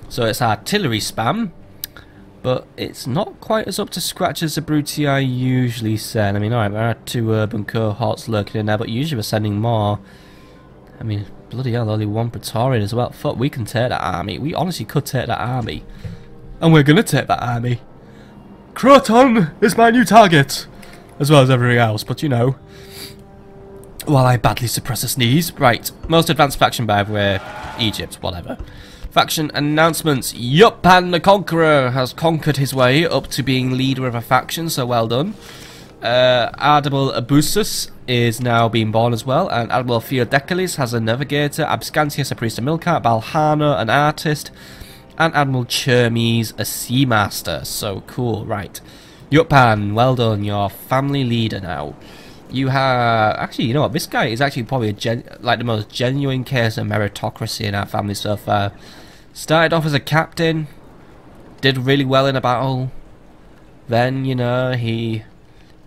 So it's artillery spam, but it's not quite as up to scratch as the Brutii usually send. I mean, alright, there are 2 urban cohorts lurking in there, but usually we're sending more. I mean, bloody hell, only 1 Praetorian as well. Fuck, we can take that army. We honestly could take that army. And we're gonna take that army. Croton is my new target, as well as everything else, but you know. While I badly suppress a sneeze. Right, most advanced faction, by the way, Egypt, whatever. Faction announcements. Yupan the Conqueror has conquered his way up to being leader of a faction, so well done. Admiral Abusus is now being born as well, and Admiral Theodecalis has a navigator, Abscantius a priest and milcart, Balhano an artist, and Admiral Chermes a sea master. So cool, right. Yupan, well done, you're family leader now. You have... Actually, you know what? This guy is actually probably like the most genuine case of meritocracy in our family so far. Started off as a captain. Did really well in a battle. Then, you know, he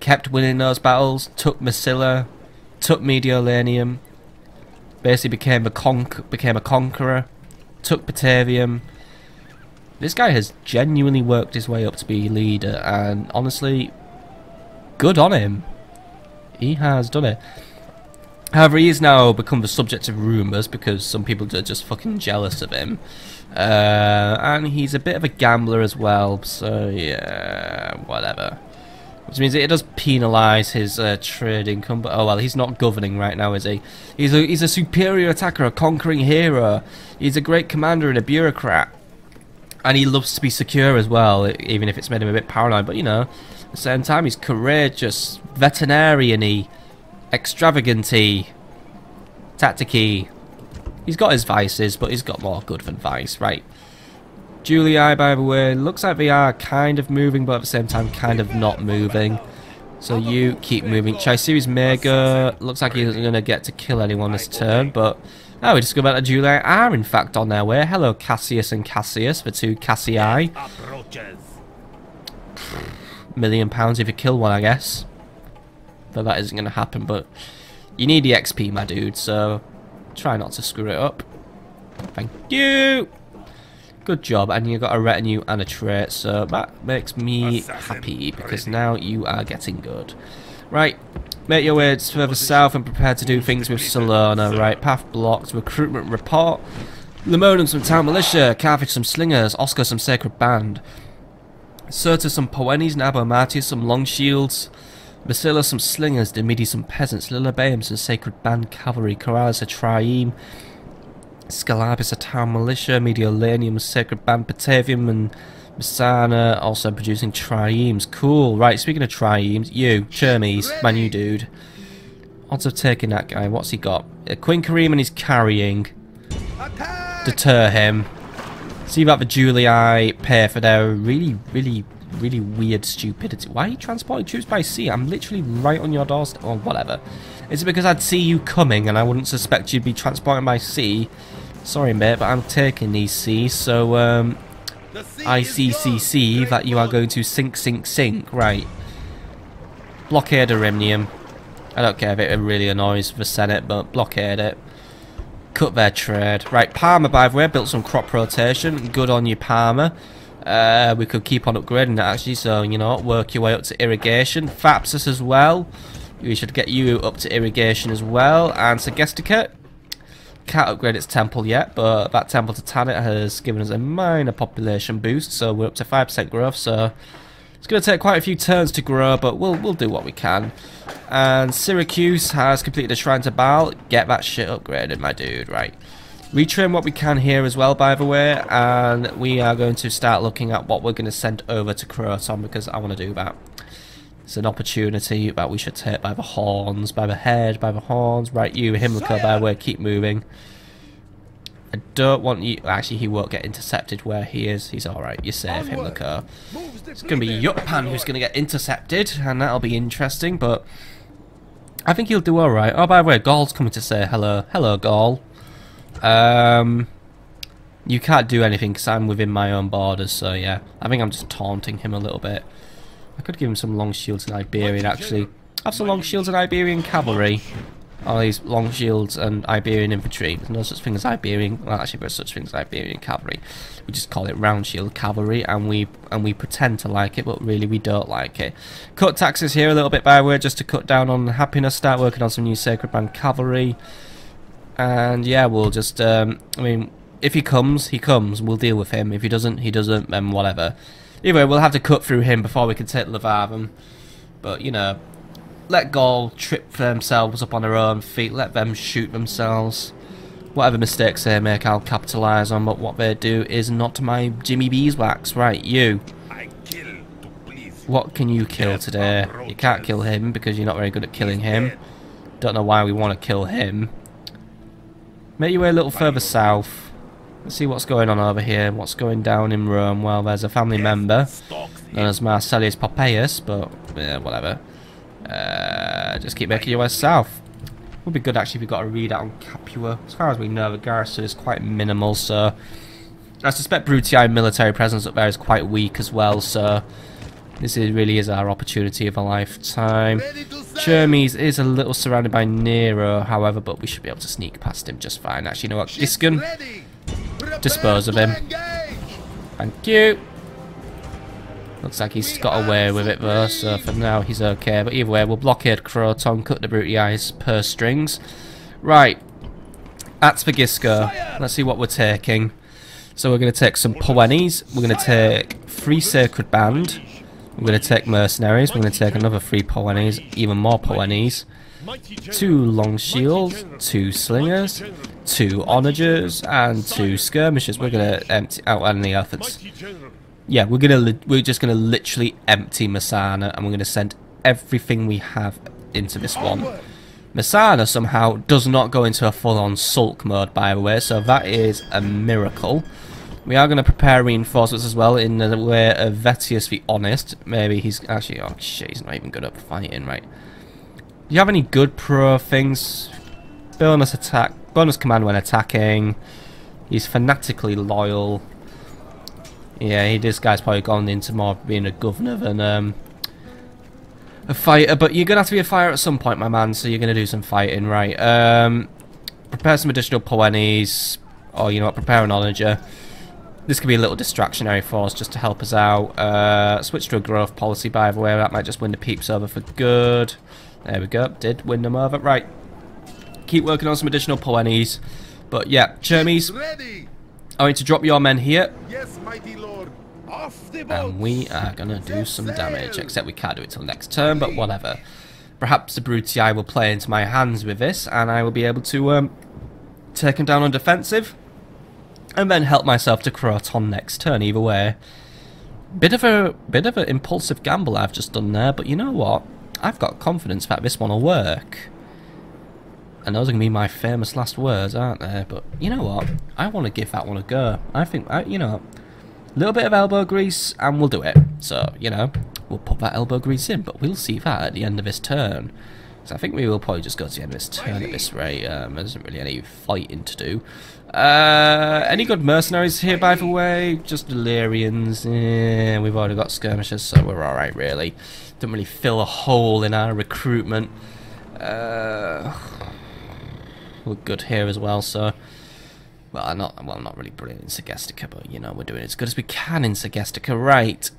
kept winning those battles. Took Massilla. Took Mediolanium. Basically became a conqueror. Took Batavium. This guy has genuinely worked his way up to be leader. And honestly, good on him. He has done it. However, he has now become the subject of rumours because some people are just fucking jealous of him. And he's a bit of a gambler as well, so yeah, whatever. Which means it does penalise his trade income, but oh well, he's not governing right now, is he? He's a superior attacker, a conquering hero. He's a great commander and a bureaucrat. And he loves to be secure as well, even if it's made him a bit paranoid, but you know. At the same time, he's courageous, veterinarian-y, extravagant-y, tactic-y. He's got his vices, but he's got more good than vice, right? Julii, by the way, looks like they are kind of moving, but at the same time, kind of not moving. So you keep moving. Chaisiri's Mega looks like he isn't going to get to kill anyone this turn, but... Oh, we discovered that Julii are in fact on their way. Hello, Cassius and Cassius, the 2 Cassii. £1,000,000 if you kill one, I guess. Though that isn't going to happen, but you need the XP, my dude, so try not to screw it up. Thank you! Good job, and you got a retinue and a trait, so that makes me happy, because now you are getting good. Right, make your way further south and prepare to do things with Salona. Right, path blocked, recruitment report. Lemonum some town militia, Carthage some slingers, Oscar some sacred band. Serta some Poenis, Nabomatius some long shields, Basila some slingers, Demidi some peasants, Lilabeum some sacred band cavalry, Corrales a trieme, Scalabis a town militia, Mediolanium sacred band, Batavium and Messana also producing triemes. Cool. Right, speaking of triemes, you, Chermes, my new dude. Odds of taking that guy, what's he got? A Quinquereme and he's carrying. Deter him. See about the Julii pay for their really weird stupidity. Why are you transporting troops by sea? I'm literally right on your doorstep. Or whatever. Is it because I'd see you coming and I wouldn't suspect you'd be transporting by sea? Sorry, mate, but I'm taking these seas, so ICCC that you are going to sink. Right. Blockade Arimnium. I don't care if it really annoys the Senate, but blockade it. Cut their trade. Right, Parma, by the way, built some crop rotation. Good on you, Parma. We could keep on upgrading that, actually, so, you know, work your way up to irrigation. Thapsus as well. We should get you up to irrigation as well. And Segestica. Can't upgrade its temple yet, but that temple to Tanit has given us a minor population boost, so we're up to 5% growth, so it's going to take quite a few turns to grow, but we'll do what we can. And Syracuse has completed a shrine to Baal. Get that shit upgraded, my dude. Right. Retrain what we can here as well, by the way, and we are going to start looking at what we're going to send over to Croton, because I want to do that. It's an opportunity that we should take by the horns, by the head, by the horns. Right, you, Himliko, by the way, keep moving. I don't want you... Actually, he won't get intercepted where he is. He's alright. You're safe, Himliko. It's going to be Yukpan who's going to get intercepted, and that'll be interesting, but I think he'll do alright. Oh, by the way, Gaul's coming to say hello. Hello, Gaul. You can't do anything because I'm within my own borders, so yeah. I think I'm just taunting him a little bit. I could give him some long shields and Iberian, actually. Have some long shields and Iberian cavalry. All these long shields and Iberian infantry. There's no such thing as Iberian. Well, actually, there's such thing as Iberian cavalry. We just call it round shield cavalry, and we pretend to like it, but really we don't like it. Cut taxes here a little bit, by the way, just to cut down on happiness. Start working on some new Sacred Band cavalry, and yeah, we'll just. I mean, if he comes, he comes. We'll deal with him. If he doesn't, he doesn't. Then whatever. Either way, we'll have to cut through him before we can take Levarden. But you know. Let Gaul trip themselves up on their own feet, let them shoot themselves. Whatever mistakes they make, I'll capitalise on, but what they do is not my Jimmy Beeswax. Right, you. What can you kill today? You can't kill him because you're not very good at killing him. Don't know why we want to kill him. Make your way a little further south. Let's see what's going on over here, what's going down in Rome. Well, there's a family member known as Marcellius Pompeius, but yeah, whatever. Just keep making your way south. Would be good actually if we got a readout on Capua. As far as we know, the garrison is quite minimal, so I suspect Brutii military presence up there is quite weak as well, so this really is our opportunity of a lifetime. Chermes is a little surrounded by Nero, however, but we should be able to sneak past him just fine. Actually, you know what? Giscon, dispose of him. Thank you. Looks like he's got away with it though, so for now he's okay. But either way, we'll blockade Croton, cut the Brutii's purse strings. Right, that's for Gisco. Let's see what we're taking. So we're going to take some Poenis, we're going to take 3 Sacred Band, we're going to take Mercenaries, we're going to take another 3 Poenis, even more Poenis, 2 Long Shield, 2 Slingers, 2 Onagers, and 2 Skirmishers. We're going to empty out any elephants. Yeah, we're just gonna literally empty Messana, and we're gonna send everything we have into this one. Messana somehow does not go into a full-on sulk mode, by the way, so that is a miracle. We are gonna prepare reinforcements as well in the way of Vetius the Honest. Maybe he's actually, oh shit, he's not even good at fighting, right? Do you have any good pro things? Bonus attack, bonus command when attacking. He's fanatically loyal. Yeah, this guy's probably gone into more being a governor than a fighter, but you're going to have to be a fighter at some point, my man, so you're going to do some fighting, right. Prepare some additional Poenis, or you know what, prepare an Onager. This could be a little distractionary force just to help us out. Switch to a growth policy, by the way, that might just win the peeps over for good. There we go, did win them over, right. Keep working on some additional Poenis, but yeah, Chermes. I need to drop your men here. Yes, mighty lord. Off the boat. And we are going to do some damage, except we can't do it till next turn, but whatever. Perhaps the Brutii will play into my hands with this, and I will be able to take him down on defensive, and then help myself to Croton next turn, either way. Bit of an impulsive gamble I've just done there, but you know what? I've got confidence that this one will work. And those are going to be my famous last words, aren't they? But you know what? I want to give that one a go. I think, you know, a little bit of elbow grease and we'll do it. So, you know, we'll put that elbow grease in, but we'll see that at the end of this turn. So I think we will probably just go to the end of this turn at this rate. There isn't really any fighting to do. Any good mercenaries here, by the way? Just Illyrians. Yeah, we've already got skirmishers, so we're alright, really. Don't really fill a hole in our recruitment. We're good here as well, so well, not really brilliant in Segestica, but you know, we're doing as good as we can in Segestica. Right,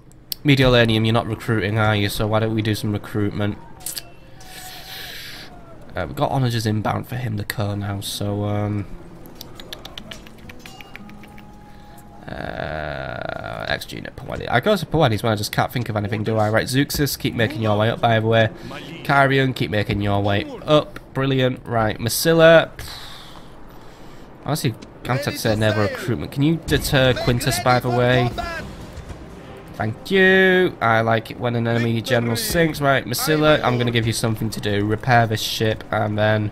Mediolanium, you're not recruiting, are you? So why don't we do some recruitment? We've got Onagers inbound for him to call now, so XG unit Poenis. I go to Poenis when I just can't think of anything, do I? Right, Zeuxis, keep making your way up, by the way. Carrion, keep making your way up. Brilliant. Right, Masilla. Honestly, I'm tempted to say never recruitment. Can you deter Quintus, by the way? Thank you. I like it when an enemy general sinks. Right, Masilla, I'm going to give you something to do. Repair this ship, and then...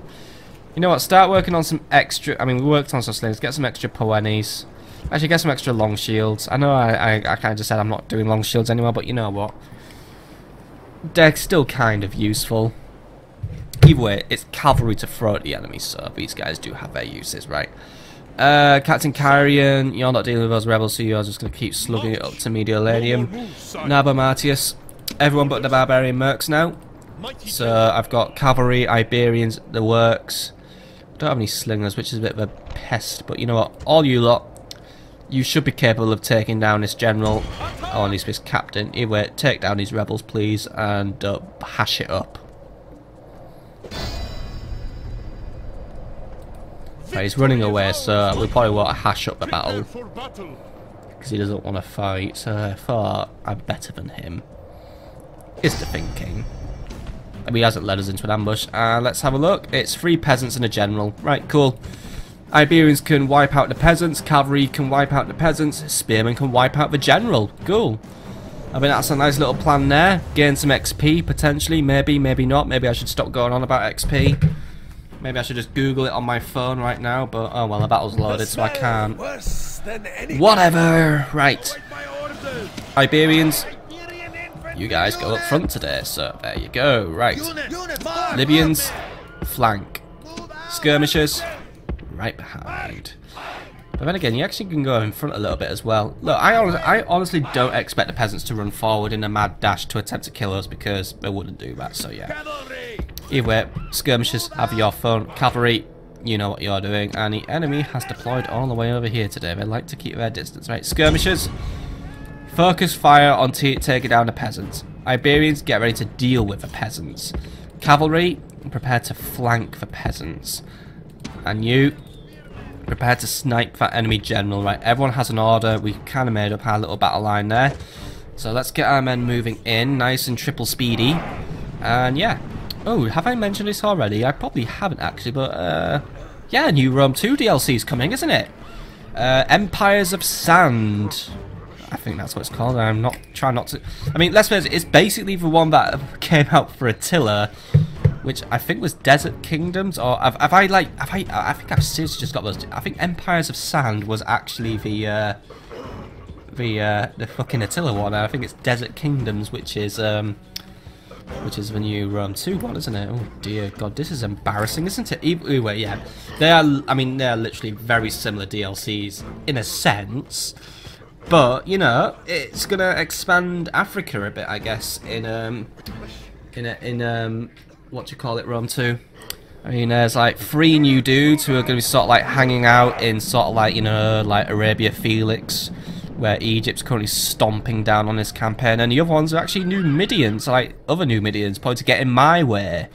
You know what? Start working on some extra... I mean, we worked on some slings. Get some extra Poennies. Actually, get some extra long shields. I know I kind of just said I'm not doing long shields anymore, but you know what? They're still kind of useful. Either way, it's cavalry to throw at the enemy, so these guys do have their uses, right? Captain Carrion, you're not dealing with those rebels, so you're just going to keep slugging it up to Mediolanium. Nabo Martius, everyone but the Barbarian Mercs now. So I've got cavalry, Iberians, the works. I don't have any slingers, which is a bit of a pest, but you know what? All you lot, you should be capable of taking down this general, or at least this captain. Either way, take down these rebels, please, and hash it up. Right, he's running away, so we probably want to hash up the battle because he doesn't want to fight. So I thought I'm better than him. Is the thinking. I mean, he hasn't led us into an ambush. Let's have a look. It's 3 peasants and a general. Right, cool. Iberians can wipe out the peasants. Cavalry can wipe out the peasants. Spearmen can wipe out the general. Cool. I mean, that's a nice little plan there. Gain some XP, potentially. Maybe, maybe not. Maybe I should stop going on about XP. Maybe I should just Google it on my phone right now, but oh well, the battle's loaded, so I can't. Whatever. Right. Iberians, you guys go up front today, so there you go. Right. Libyans, flank. Skirmishers, right behind. But then again, you actually can go in front a little bit as well. Look, I honestly don't expect the peasants to run forward in a mad dash to attempt to kill us, because they wouldn't do that, so yeah. Either way, skirmishers, have your phone. Cavalry, you know what you're doing. And the enemy has deployed all the way over here today. They like to keep their distance, right? Skirmishers, focus fire on taking down the peasants. Iberians, get ready to deal with the peasants. Cavalry, prepare to flank the peasants. And you, prepare to snipe that enemy general, right? Everyone has an order. We kind of made up our little battle line there. So let's get our men moving in, nice and triple speedy. And yeah. Oh, have I mentioned this already? I probably haven't actually, but yeah, new Rome 2 DLC's coming, isn't it? Empires of Sand. I think that's what it's called. I'm not trying not to. I mean, let's face it, it's basically the one that came out for Attila, which I think was Desert Kingdoms, or I think I've seriously just got those. I think Empires of Sand was actually the fucking Attila one. I think it's Desert Kingdoms, which is the new Rome 2 one, isn't it? Oh dear God, this is embarrassing, isn't it? Anyway, yeah, they are. I mean, they are literally very similar DLCs in a sense, but you know, it's gonna expand Africa a bit, I guess. In what do you call it, Rome 2? I mean, there's like 3 new dudes who are gonna be sort of like hanging out in sort of like, you know, like Arabia Felix, where Egypt's currently stomping down on this campaign, and the other ones are actually Numidians, like other Numidians, probably to get in my way,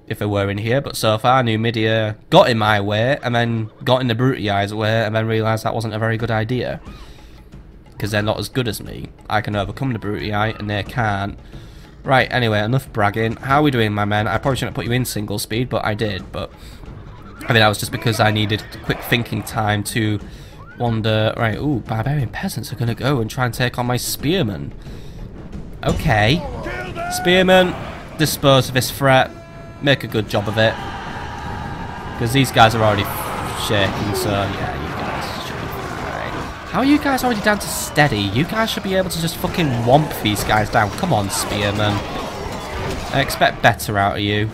if they were in here, but so far Numidia got in my way, and then got in the Brutii's way, and then realised that wasn't a very good idea, because they're not as good as me. I can overcome the Brutii, and they can't. Right, anyway, enough bragging. How are we doing, my men? I probably shouldn't put you in single speed, but I did, but I mean, that was just because I needed quick thinking time to wonder, right, ooh, barbarian peasants are gonna go and try and take on my spearmen. Okay. Spearmen, dispose of this threat, make a good job of it. Because these guys are already shaking, so yeah, you guys should be fine. How are you guys already down to steady? You guys should be able to just fucking whomp these guys down. Come on, spearmen. I expect better out of you.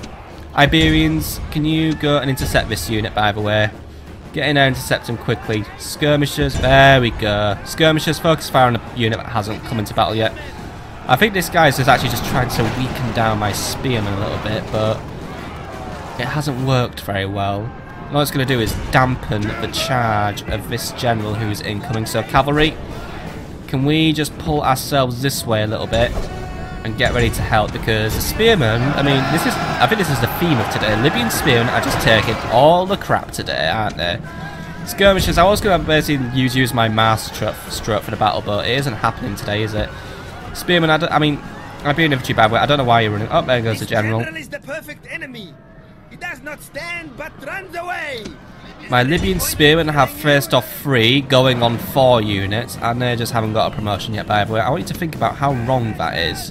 Iberians, can you go and intercept this unit, by the way? Get in there, intercept them quickly. Skirmishers, there we go. Skirmishers, focus fire on a unit that hasn't come into battle yet. I think this guy's just actually just trying to weaken down my spearmen a little bit, but it hasn't worked very well. And all it's going to do is dampen the charge of this general who's incoming. So cavalry, can we just pull ourselves this way a little bit and get ready to help, because the spearmen, I mean, I think this is the theme of today. Libyan spearmen are just taking all the crap today, aren't they? Skirmishers, I was going to basically use my master stroke for the battle, but it isn't happening today, is it? Spearmen, I mean, I'm being infantry, by the way. I don't know why you're running. Oh, there goes the general. This general is the perfect enemy. He does not stand, but runs away. My Libyan spearmen have first off 3, going on 4 units, and they just haven't got a promotion yet, by the way. I want you to think about how wrong that is.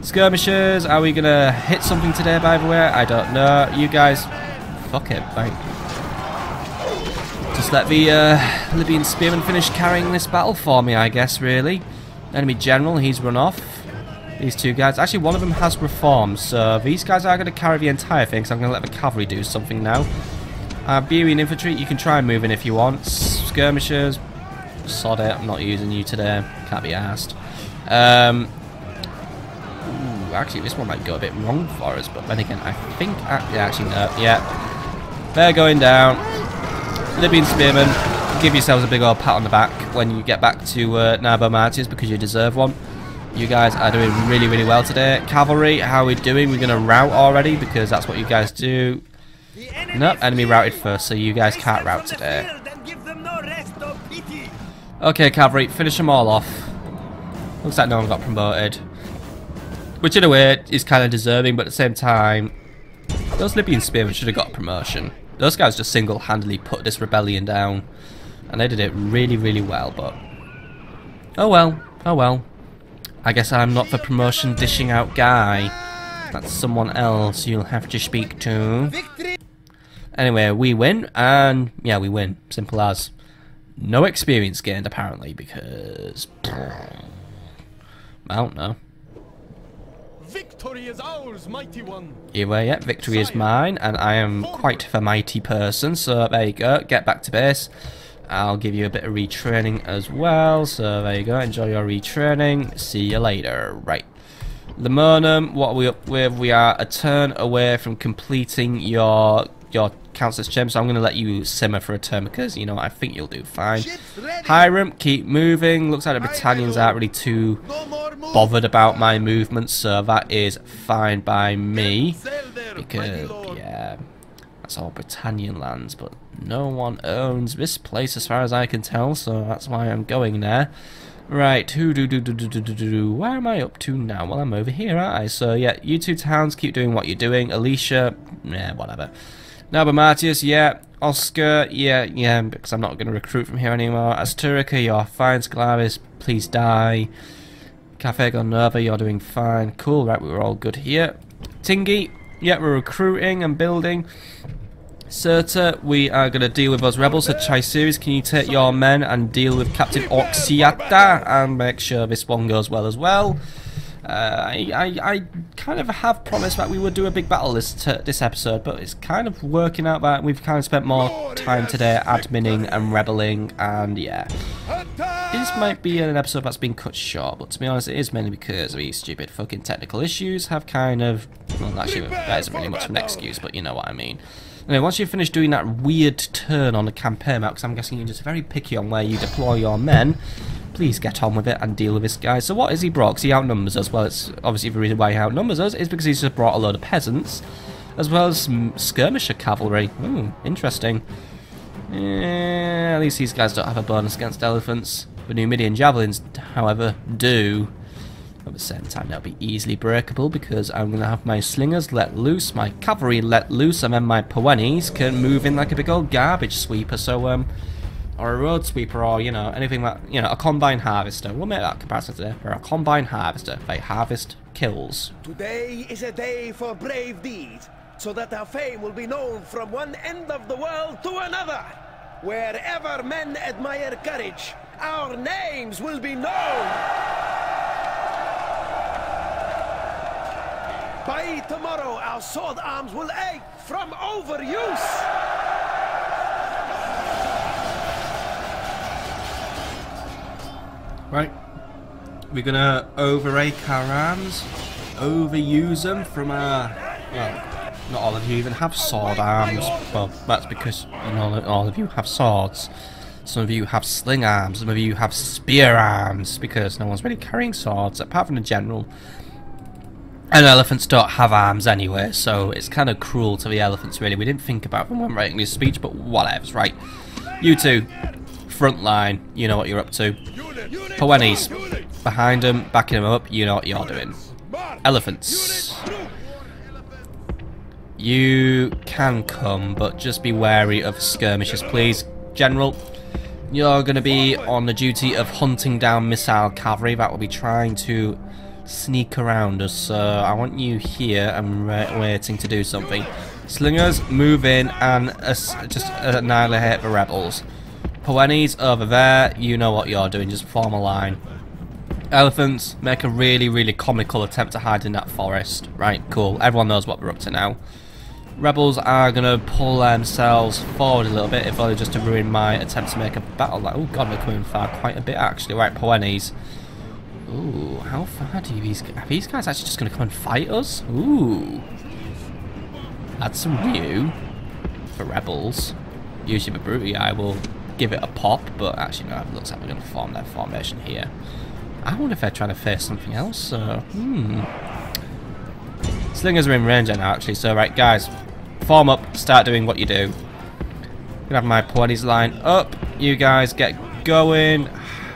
Skirmishers, are we gonna hit something today, by the way? I don't know. You guys, fuck it, right. Just let the Libyan spearmen finish carrying this battle for me, I guess, really. Enemy general, he's run off. These 2 guys, actually one of them has reformed, so these guys are going to carry the entire thing, so I'm going to let the cavalry do something now. Iberian infantry, you can try and move in if you want. Skirmishers, sod it, I'm not using you today, can't be asked. Actually this one might go a bit wrong for us, but then again, I think, yeah, actually no, yeah. They're going down. Libyan spearmen, give yourselves a big old pat on the back when you get back to Nabo Martyrs, because you deserve one. You guys are doing really, really well today. Cavalry, how are we doing? We're going to rout already, because that's what you guys do. Nope, enemy routed first, so you guys can't rout today. Okay, cavalry, finish them all off. Looks like no one got promoted. Which in a way is kind of deserving, but at the same time, those Libyan spearmen should have got a promotion. Those guys just single-handedly put this rebellion down. And they did it really, really well, but... oh well, oh well. I guess I'm not the promotion dishing out guy. That's someone else you'll have to speak to. Anyway, we win, and yeah, we win. Simple as. No experience gained, apparently, because... I don't know. Victory is ours, mighty one. Anyway, yeah, victory is mine, and I am quite the mighty person, so there you go. Get back to base. I'll give you a bit of retraining as well, so there you go. Enjoy your retraining. See you later. Right. Lemonum, what are we up with? We are a turn away from completing your council's chamber, so I'm going to let you simmer for a turn because, you know, I think you'll do fine. Hiram, keep moving. Looks like the battalions aren't really too bothered about my movements, so that is fine by me. Because, yeah, that's all Britannian lands, but no one owns this place as far as I can tell, so that's why I'm going there. Right, where am I up to now? Well, I'm over here, aren't I? So, yeah, you 2 towns, keep doing what you're doing. Alicia, yeah, whatever. Naba Martius, yeah. Oscar, yeah, because I'm not going to recruit from here anymore. Asturica, you're fine. Sclavis, please die. Cafe Gonova, you're doing fine. Cool, right, we were all good here. Tingy, yeah, we're recruiting and building. Serta, we are going to deal with those rebels. So Chaiseries, can you take your men and deal with Captain Oxiata and make sure this one goes well as well. I kind of have promised that we would do a big battle this episode, but it's kind of working out that we've kind of spent more time today adminning and rebelling, and yeah. This might be an episode that's been cut short, but to be honest, it is mainly because these stupid fucking technical issues have kind of... well, actually, that isn't really much of an excuse, but you know what I mean. Anyway, once you finish doing that weird turn on the campaign map, because I'm guessing you're just very picky on where you deploy your men, please get on with it and deal with this guy. So what has he brought? Because he outnumbers us. Well, it's obviously the reason why he outnumbers us is because he's just brought a load of peasants, as well as some skirmisher cavalry. Ooh, interesting. Yeah, at least these guys don't have a bonus against elephants. The Numidian javelins, however, do. At the same time, they'll be easily breakable because I'm going to have my slingers let loose, my cavalry let loose, and then my Poenis can move in like a big old garbage sweeper. So, or a road sweeper, or, you know, anything that, you know, a combine harvester. We'll make that comparison today. Or a combine harvester. They harvest kills. Today is a day for brave deeds, so that our fame will be known from one end of the world to another. Wherever men admire courage, our names will be known. By tomorrow, our sword arms will ache from overuse. Right, we're gonna overrake our arms, overuse them from our, well, not all of you even have sword arms. Well, that's because not all of you have swords. Some of you have sling arms, some of you have spear arms, because no one's really carrying swords, apart from the general. And elephants don't have arms anyway, so it's kind of cruel to the elephants, really. We didn't think about them when writing this speech, but whatevs, right? You two, front line, you know what you're up to. Poenis, behind them, backing them up, you know what you're doing. Elephants. You can come, but just be wary of skirmishes, please. General, you're going to be on the duty of hunting down missile cavalry that will be trying to sneak around us. So I want you here and waiting to do something. Slingers, move in and just annihilate the rebels. Poennies over there, you know what you're doing, just form a line. Elephants, make a really comical attempt to hide in that forest. Right, cool. Everyone knows what we're up to now. Rebels are going to pull themselves forward a little bit, if only just to ruin my attempt to make a battle line. Oh god, we're coming far quite a bit actually. Right, Poennies. Ooh, how far do these... Are these guys actually just going to come and fight us? Ooh. That's some new for rebels. Usually the Brutii I will give it a pop, but actually no, it looks like we're going to form their formation here. I wonder if they're trying to face something else, so... Slingers are in range now actually, so right guys, form up, start doing what you do. I'm gonna have my Poennies line up, you guys get going.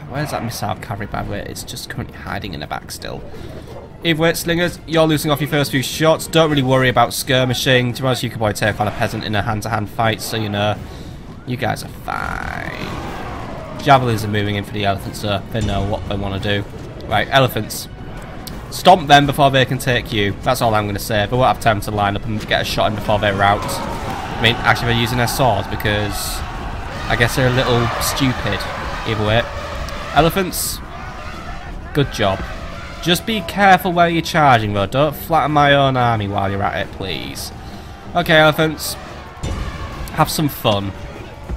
Where's that missile cavalry by the way? It's just currently hiding in the back still. Either way, Slingers, you're losing off your first few shots. Don't really worry about skirmishing. To be honest, you could probably take on a peasant in a hand-to-hand fight, so you know, you guys are fine. Javelins are moving in for the elephants, so they know what they want to do. Right, elephants. Stomp them before they can take you. That's all I'm going to say. They won't have time to line up and get a shot in before they're out. I mean, actually they're using their swords because I guess they're a little stupid. Either way. Elephants, good job. Just be careful where you're charging though. Don't flatten my own army while you're at it, please. Okay, elephants. Have some fun.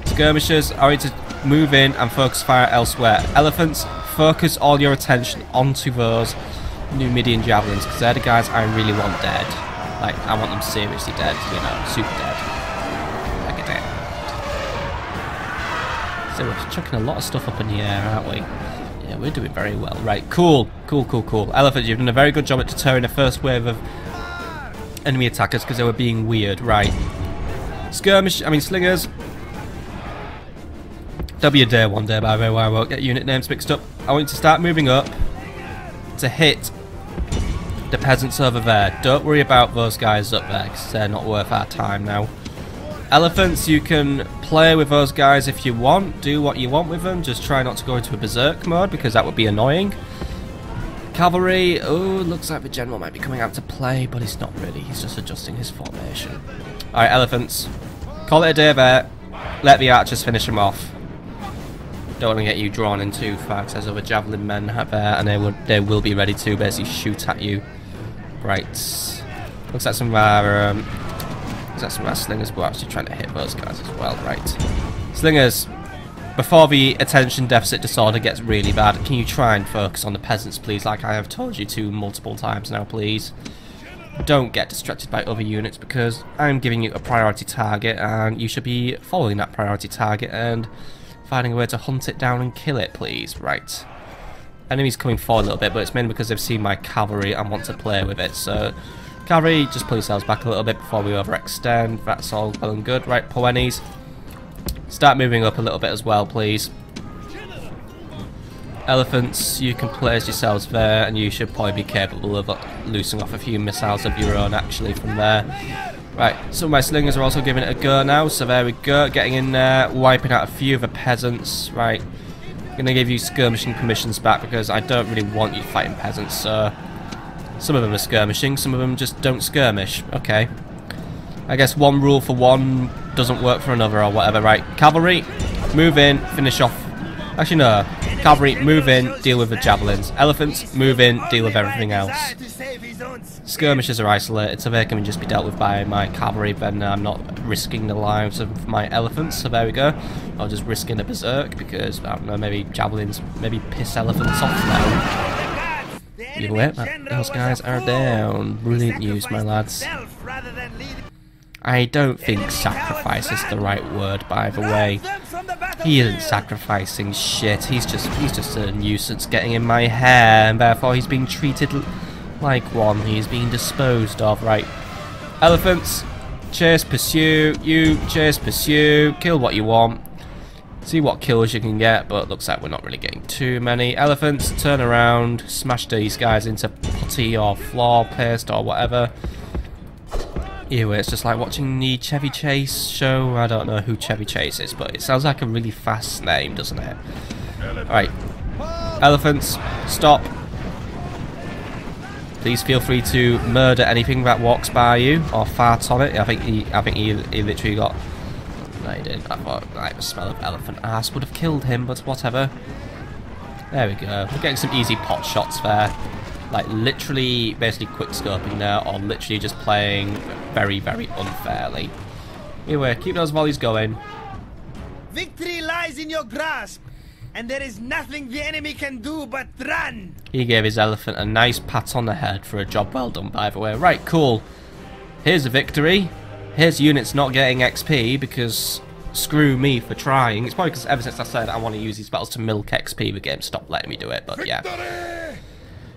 Skirmishers are ready to move in and focus fire elsewhere. Elephants, focus all your attention onto those Numidian javelins, because they're the guys I really want dead. Like, I want them seriously dead, you know, super dead. Like a dead. So we're chucking a lot of stuff up in the air, aren't we? Yeah, we're doing very well. Right, cool. Elephants, you've done a very good job at deterring the first wave of enemy attackers because they were being weird. Right. Slingers. There'll be a day one day, by the way, where I won't get unit names mixed up. I want you to start moving up to hit the peasants over there. Don't worry about those guys up there because they're not worth our time now. Elephants, you can play with those guys if you want. Do what you want with them. Just try not to go into a berserk mode because that would be annoying. Cavalry, oh, looks like the general might be coming out to play, but he's not really. He's just adjusting his formation. Alright, elephants. Call it a day there. Let the archers finish them off. Don't want to get you drawn in too far because there's other javelin men out there and they will be ready to basically shoot at you. Right. Looks like some of our slingers were actually trying to hit those guys as well. Right. Slingers, before the attention deficit disorder gets really bad, can you try and focus on the peasants, please, like I have told you to multiple times now, please? Don't get distracted by other units because I'm giving you a priority target and you should be following that priority target and finding a way to hunt it down and kill it, please. Right. Enemies coming forward a little bit, but it's mainly because they've seen my cavalry and want to play with it. So, cavalry, just pull yourselves back a little bit before we overextend. That's all well and good. Right, Poennies. Start moving up a little bit as well, please. Elephants, you can place yourselves there, and you should probably be capable of loosing off a few missiles of your own, actually, from there. Right, some of my slingers are also giving it a go now, so there we go. Getting in there, wiping out a few of the peasants. Right, gonna give you skirmishing permissions back because I don't really want you fighting peasants, so... Some of them are skirmishing, some of them just don't skirmish. Okay. I guess one rule for one doesn't work for another or whatever. Right, cavalry, move in, finish off. Actually, no. Cavalry, move in, deal with the javelins. Elephants, move in, deal with everything else. Skirmishers are isolated, so they can just be dealt with by my cavalry, then I'm not risking the lives of my elephants, so there we go. I'll just risk in a berserk, because, I don't know, maybe javelins, maybe piss elephants off now. Either way, those guys are down. Brilliant news, my lads. I don't think sacrifice is the right word, by the way. He isn't sacrificing shit, he's just a nuisance getting in my hair, and therefore he's being treated like one. He's being disposed of. Right. Elephants, chase, pursue. You, chase, pursue. Kill what you want. See what kills you can get, but looks like we're not really getting too many. Elephants, turn around, smash these guys into putty or floor paste or whatever. Ew, it's just like watching the Chevy Chase show. I don't know who Chevy Chase is, but it sounds like a really fast name, doesn't it? Alright. Elephants, stop. Please feel free to murder anything that walks by you or fart on it. I think he literally got... No, he didn't. I thought like, the smell of elephant ass would have killed him, but whatever. There we go. We're getting some easy pot shots there. Like, literally, basically quick scoping there, or literally just playing very, very unfairly. Anyway, keep those volleys going. Victory lies in your grasp, and there is nothing the enemy can do but run. He gave his elephant a nice pat on the head for a job well done, by the way. Right, cool. Here's a victory. Here's units not getting XP, because screw me for trying. It's probably because ever since I said I want to use these battles to milk XP, the game stopped letting me do it, but yeah.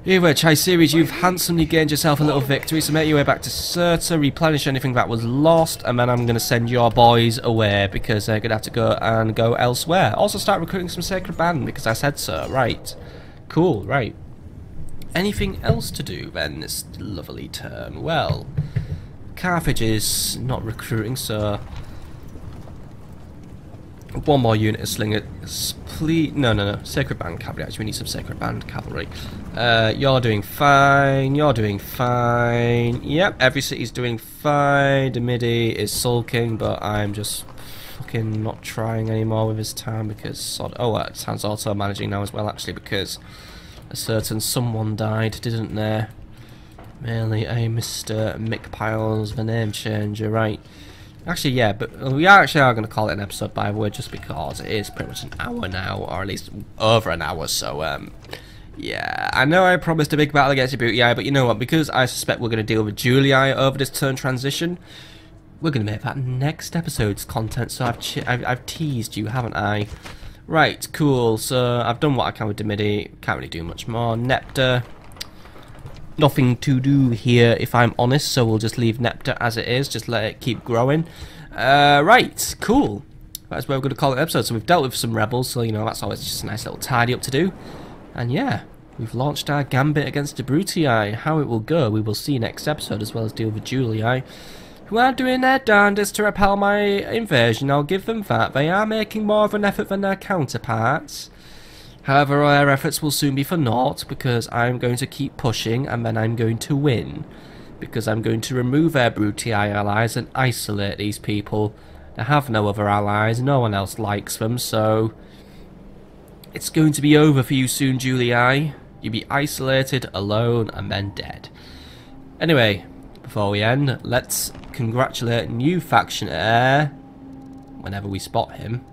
Anyway, Chai Series, you've handsomely gained yourself a little victory, so make your way back to Cirta, replenish anything that was lost, and then I'm going to send your boys away, because they're going to have to go elsewhere. Also start recruiting some Sacred Band, because I said so. Right. Cool, right. Anything else to do, then, this lovely turn? Well, Carthage is not recruiting, so... One more unit of slingers, please. No. Sacred Band cavalry. Actually, we need some Sacred Band cavalry. You're doing fine. You're doing fine. Yep, every city's doing fine. Demidi is sulking, but I'm just fucking not trying anymore with his town because. Town's auto managing now as well, actually, because a certain someone died, didn't there? Merely a Mr. Mikpiles, the name changer, right? Actually, yeah, but we actually are going to call it an episode, by the way, just because it is pretty much an hour now, or at least over an hour, so, yeah. I know I promised a big battle against Julii, but you know what, because I suspect we're going to deal with Julii over this turn transition, we're going to make that next episode's content, so I've teased you, haven't I? Right, cool, so I've done what I can with Demidi, can't really do much more. Nepta. Nothing to do here, if I'm honest, so we'll just leave Nepta as it is, just let it keep growing. Right, cool. That's where we're going to call it an episode. So we've dealt with some rebels, so you know that's always just a nice little tidy up to do. And yeah, we've launched our gambit against the Brutii. How it will go, we will see next episode, as well as deal with Julii, who are doing their darndest to repel my invasion. I'll give them that. They are making more of an effort than their counterparts. However, our efforts will soon be for naught, because I'm going to keep pushing, and then I'm going to win. Because I'm going to remove our Brutii allies and isolate these people. They have no other allies, no one else likes them, so... It's going to be over for you soon, Julii. You'll be isolated, alone, and then dead. Anyway, before we end, let's congratulate new faction heir, whenever we spot him.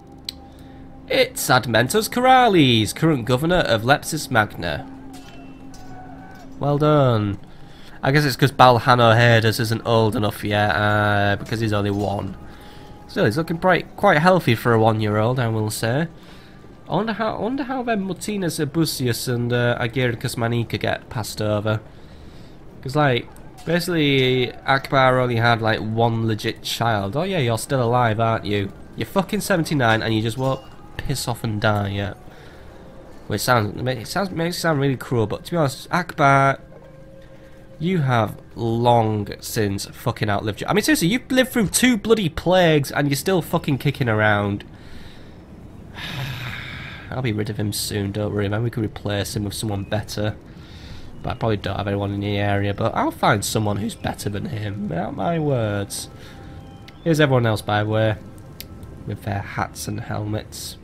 It's Admentus Corrales, current governor of Lepsis Magna. Well done. I guess it's because Balhano Hades isn't old enough yet, because he's only 1. Still, he's looking quite healthy for a 1-year-old, I will say. I wonder how then Martinus Ebusius and Agiricus Manica get passed over. Because, like, basically, Akbar only had, like, 1 legit child. Oh yeah, you're still alive, aren't you? You're fucking 79 and you just won't piss off and die yet. Well, makes it sound really cruel, but to be honest, Akbar, you have long since fucking outlived you. I mean, seriously, you've lived through 2 bloody plagues and you're still fucking kicking around. I'll be rid of him soon, don't worry, man. We can replace him with someone better. But I probably don't have anyone in the area, but I'll find someone who's better than him. Out my words. Here's everyone else, by the way, with their hats and helmets.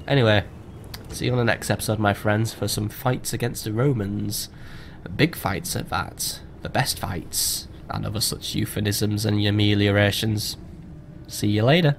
Anyway, see you on the next episode, my friends, for some fights against the Romans. Big fights at that. The best fights. And other such euphemisms and ameliorations. See you later.